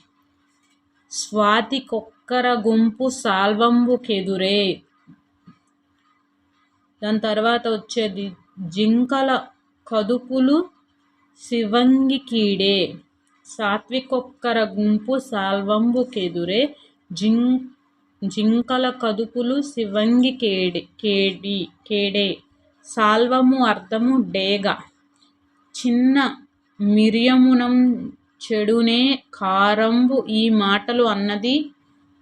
స్వాతి కొక్కర గుంపు సాల్వంబుకెదురే. దాని తర్వాత వచ్చేది జింకల కదుపులు శివంగి కీడే. సాత్వికొక్కర గుంపు సాల్వంబుకెదురే. జింకల కదుపులు శివంగి కేడే. సాల్వము అర్థము డేగ. చిన్న మిరియమునం చెడునే కారంబు. ఈ మాటలు అన్నది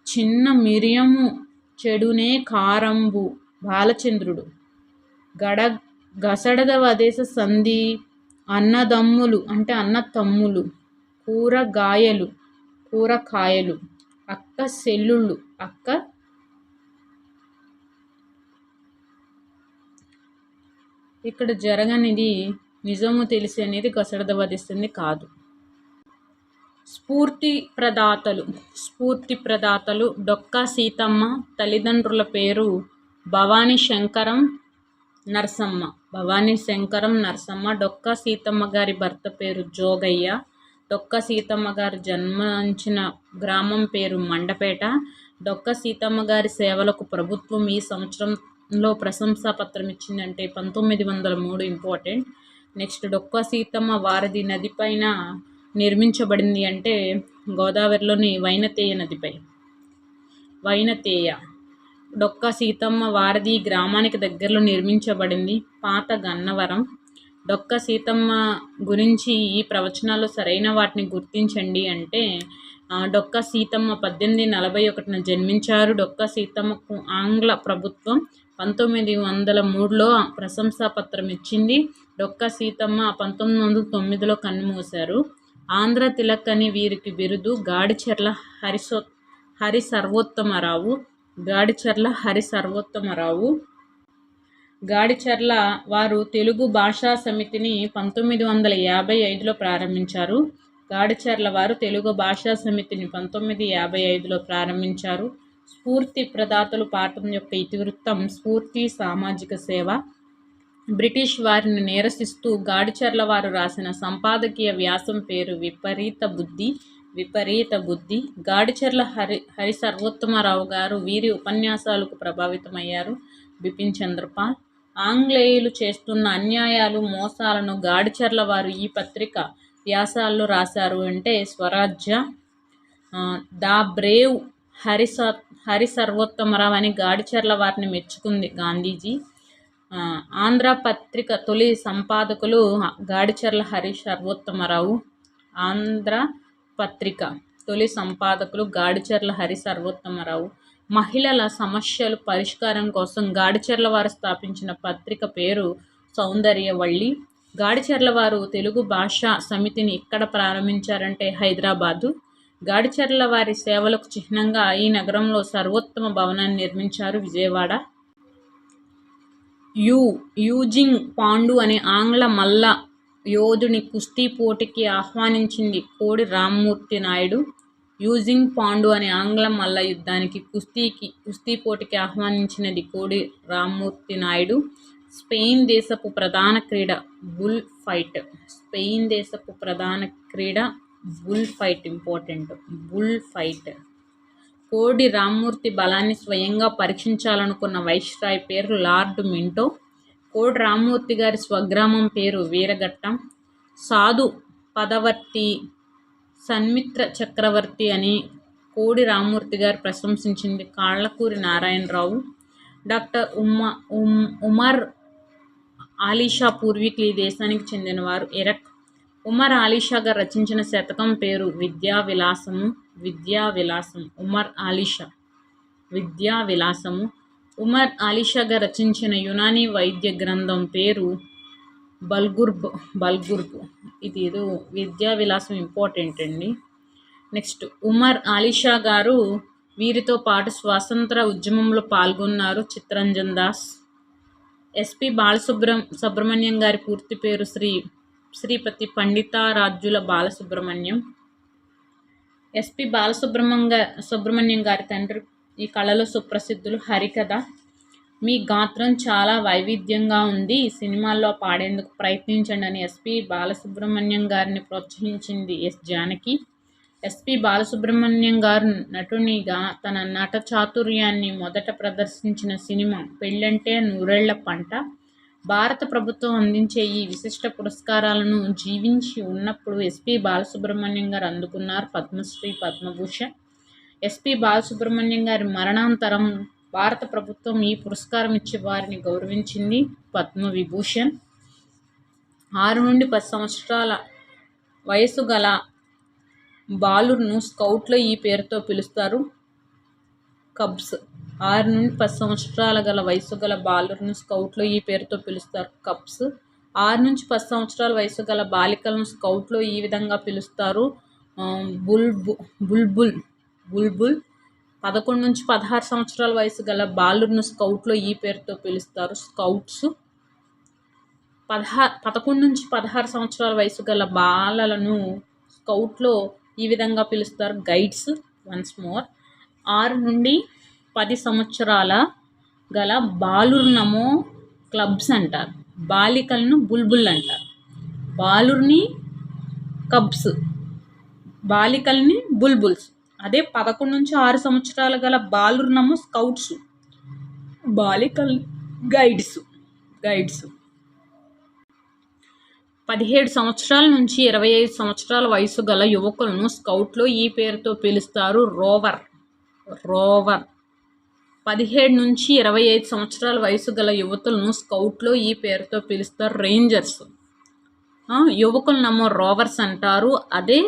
చిన్న మిరియము చెడునే కారంబు బాలచంద్రుడు. గసడద వదేశ సంధి అన్నదమ్ములు అంటే అన్న తమ్ములు. కూరగాయలు కూరకాయలు. అక్క సెల్లుళ్ళు అక్క. ఇక్కడ జరగనిది నిజము తెలిసి అనేది గసడద వధిస్తుంది కాదు. స్ఫూర్తి ప్రదాతలు డొక్కా సీతమ్మ. తల్లిదండ్రుల పేరు భవానీ శంకరం నరసమ్మ. డొక్కా సీతమ్మ గారి భర్త పేరు జోగయ్య. డొక్కా సీతమ్మ గారు జన్మించిన గ్రామం పేరు మండపేట. డొక్కా సీతమ్మ గారి సేవలకు ప్రభుత్వం ఈ సంవత్సరంలో ప్రశంసా పత్రం ఇచ్చిందంటే 1903 ఇంపార్టెంట్. నెక్స్ట్ డొక్కా సీతమ్మ వారధి నది పైన నిర్మించబడింది అంటే గోదావరిలోని వైనతేయ నదిపై. డొక్కా సీతమ్మ వారధి గ్రామానికి దగ్గరలో నిర్మించబడింది. పాత గన్నవరం. డొక్కా సీతమ్మ గురించి ఈ ప్రవచనాలు సరైన వాటిని గుర్తించండి అంటే డొక్కా సీతమ్మ 1841 జన్మించారు. డొక్కా సీతమ్మకు ఆంగ్ల ప్రభుత్వం 1903లో ప్రశంసా పత్రం ఇచ్చింది. డొక్కా సీతమ్మ 1909లో కన్నుమూశారు. ఆంధ్ర తిలక్ అని వీరికి బిరుదు. గాడిచెర్ల గాడిచెర్ల వారు తెలుగు భాషా సమితిని 1955లో ప్రారంభించారు. గాడిచెర్ల వారు తెలుగు భాషా సమితిని 1955లో ప్రారంభించారు. స్ఫూర్తి ప్రదాతలు పాఠం యొక్క ఇతివృత్తం స్ఫూర్తి సామాజిక సేవ. బ్రిటిష్ వారిని నిరసిస్తూ గాడిచెర్ల వారు రాసిన సంపాదకీయ వ్యాసం పేరు విపరీత బుద్ధి. గాడిచెర్ల హరి సర్వోత్తమరావు గారు వీరి ఉపన్యాసాలకు ప్రభావితమయ్యారు. బిపిన్ చంద్రపాల్. ఆంగ్లేయులు చేస్తున్న అన్యాయాలు మోసాలను గాడిచెర్ల వారు ఈ పత్రిక వ్యాసాల్లో రాశారు అంటే స్వరాజ్య. దా బ్రేవ్ హరి సర్వోత్తమరావు అని గాడిచెర్ల వారిని మెచ్చుకుంది గాంధీజీ. ఆంధ్ర పత్రిక తొలి సంపాదకులు గాడిచెర్ల హరి సర్వోత్తమరావు. ఆంధ్ర పత్రిక తొలి సంపాదకులు గాడిచెర్ల హరి సర్వోత్తమరావు. మహిళల సమస్యలు పరిష్కారం కోసం గాడిచెర్ల వారు స్థాపించిన పత్రిక పేరు సౌందర్యవళి. గాడిచెర్ల వారు తెలుగు భాషా సమితిని ఇక్కడ ప్రారంభించారంటే హైదరాబాదు. గాడిచెర్ల వారి సేవలకు చిహ్నంగా ఈ నగరంలో సర్వోత్తమ భవనాన్ని నిర్మించారు విజయవాడ. యూజింగ్ పాండు అనే ఆంగ్ల మల్ల యోధుని కుస్తీ పోటీకి ఆహ్వానించింది కోడి రామ్మూర్తి నాయుడు. యూజింగ్ పాండు అనే ఆంగ్ల మల్ల యుద్ధానికి కుస్తీ పోటీకి ఆహ్వానించినది కోడి రామ్మూర్తి నాయుడు. స్పెయిన్ దేశపు ప్రధాన క్రీడ బుల్ ఫైట్ ఇంపార్టెంట్. కోడి రామ్మూర్తి బలాన్ని స్వయంగా పరీక్షించాలనుకున్న వైస్రాయ్ పేరు లార్డ్ మింటో. కోడి రామ్మూర్తి గారి స్వగ్రామం పేరు వీరఘట్టం. సాధు పదవర్తి సన్మిత్ర చక్రవర్తి అని కోడి రామ్మూర్తి గారు ప్రశంసించింది కాళ్ళకూరి నారాయణరావు. డాక్టర్ ఉమర్ ఆలీషా పూర్వీకులు ఈ దేశానికి చెందినవారు. ఇరక్. ఉమర్ ఆలీషా గారు రచించిన శతకం పేరు విద్యావిలాసము. ఉమర్ ఆలీషా గారు రచించిన యునానీ వైద్య గ్రంథం పేరు బల్గుర్బ్. ఇది విద్యావిలాసం ఇంపార్టెంట్ అండి. నెక్స్ట్ ఉమర్ ఆలీషా గారు వీరితో పాటు స్వాతంత్ర ఉద్యమంలో పాల్గొన్నారు. చిత్తరంజన్ దాస్. ఎస్పి బాలసుబ్రహ్మణ్యం గారి పూర్తి పేరు శ్రీపతి పండితారాజ్యుల బాలసుబ్రహ్మణ్యం. ఎస్పి బాలసుబ్రహ్మణ్యం గారి తండ్రి ఈ కళలో సుప్రసిద్ధులు. హరికథ. మీ గాత్రం చాలా వైవిధ్యంగా ఉంది, సినిమాల్లో పాడేందుకు ప్రయత్నించండి అని ఎస్పి బాలసుబ్రహ్మణ్యం గారిని ప్రోత్సహించింది ఎస్ జానకి. ఎస్పి బాలసుబ్రహ్మణ్యం గారు నటునిగా తన నట చాతుర్యాన్ని మొదట ప్రదర్శించిన సినిమా పెళ్ళంటే నూరేళ్ల పంట. భారత ప్రభుత్వం అందించే ఈ విశిష్ట పురస్కారాలను జీవించి ఉన్నప్పుడు ఎస్పి బాలసుబ్రహ్మణ్యం గారు అందుకున్నారు పద్మశ్రీ, పద్మభూషణ్. ఎస్పి బాలసుబ్రహ్మణ్యం గారి మరణాంతరం భారత ప్రభుత్వం ఈ పురస్కారం ఇచ్చి వారిని గౌరవించింది పద్మవిభూషణ్. 6 నుండి 10 సంవత్సరాల వయసు గల బాలుర్ను స్కౌట్లో ఈ పేరుతో పిలుస్తారు. కబ్స్ 6 నుండి 10 సంవత్సరాల గల వయసు గల బాలులను స్కౌట్లో ఈ పేరుతో పిలుస్తారు. కబ్స్ 6 నుంచి 10 సంవత్సరాల వయసు గల బాలికలను స్కౌట్లో ఈ విధంగా పిలుస్తారు. బుల్బుల్ 11 నుంచి 16 సంవత్సరాల వయసు గల బాలులను స్కౌట్లో ఈ పేరుతో పిలుస్తారు. స్కౌట్స్ 11 నుంచి 16 సంవత్సరాల వయసు గల బాలలను స్కౌట్లో ఈ విధంగా పిలుస్తారు. గైడ్స్ వన్స్ మోర్ 6 నుండి 10 సంవత్సరాల గల బాలుర్నమో క్లబ్స్ అంటారు. బాలికలను బుల్బుల్ అంటారు. బాలుర్ని కబ్స్, బాలికల్ని బుల్బుల్స్. అదే 11 నుంచి 6 సంవత్సరాల గల బాలుర్నమో స్కౌట్స్, బాలికల్ గైడ్స్. 17 సంవత్సరాల నుంచి 25 సంవత్సరాల వయసు గల యువకులను స్కౌట్లో ఈ పేరుతో పిలుస్తారు. రోవర్ 17 నుంచి 25 సంవత్సరాల వయసు గల యువతులను స్కౌట్లో ఈ పేరుతో పిలుస్తారు. రేంజర్స్. యువకులనేమో రోవర్స్ అంటారు. అదే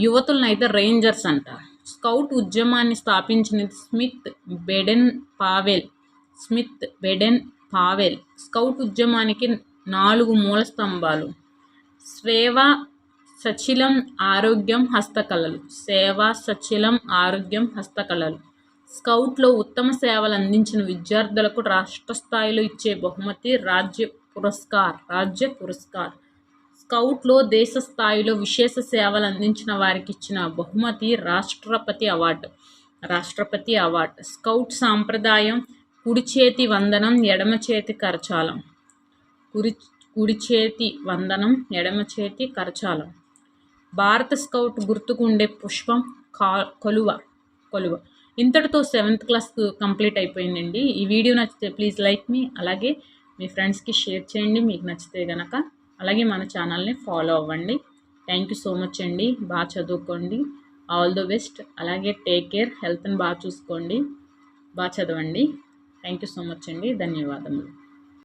యువతులనైతే రేంజర్స్ అంటారు. స్కౌట్ ఉద్యమాన్ని స్థాపించినది స్మిత్ బెడెన్ పావెల్. స్కౌట్ ఉద్యమానికి 4 మూల స్తంభాలు: సేవ, సచిలం, ఆరోగ్యం, హస్తకళలు. స్కౌట్లో ఉత్తమ సేవలు అందించిన విద్యార్థులకు రాష్ట్ర స్థాయిలో ఇచ్చే బహుమతి రాజ్య పురస్కార్. స్కౌట్లో దేశ స్థాయిలో విశేష సేవలు అందించిన వారికి ఇచ్చిన బహుమతి రాష్ట్రపతి అవార్డు. స్కౌట్ సాంప్రదాయం కుడి చేతి వందనం, ఎడమ చేతి కరచాలం. భారత స్కౌట్ గుర్తుకు ఉండే పుష్పం కొలువ. ఇంతటితో 7th క్లాస్ కంప్లీట్ అయిపోయిందండి. ఈ వీడియో నచ్చితే ప్లీజ్ లైక్ మీ, అలాగే మీ ఫ్రెండ్స్కి షేర్ చేయండి మీకు నచ్చితే కనుక. అలాగే మన ఛానల్ని ఫాలో అవ్వండి. థ్యాంక్ యూ సో మచ్ అండి. బాగా చదువుకోండి. All the best. అలాగే టేక్ కేర్. హెల్త్ని బాగా చూసుకోండి. బాగా చదవండి. థ్యాంక్ యూ సో మచ్ అండి. ధన్యవాదములు.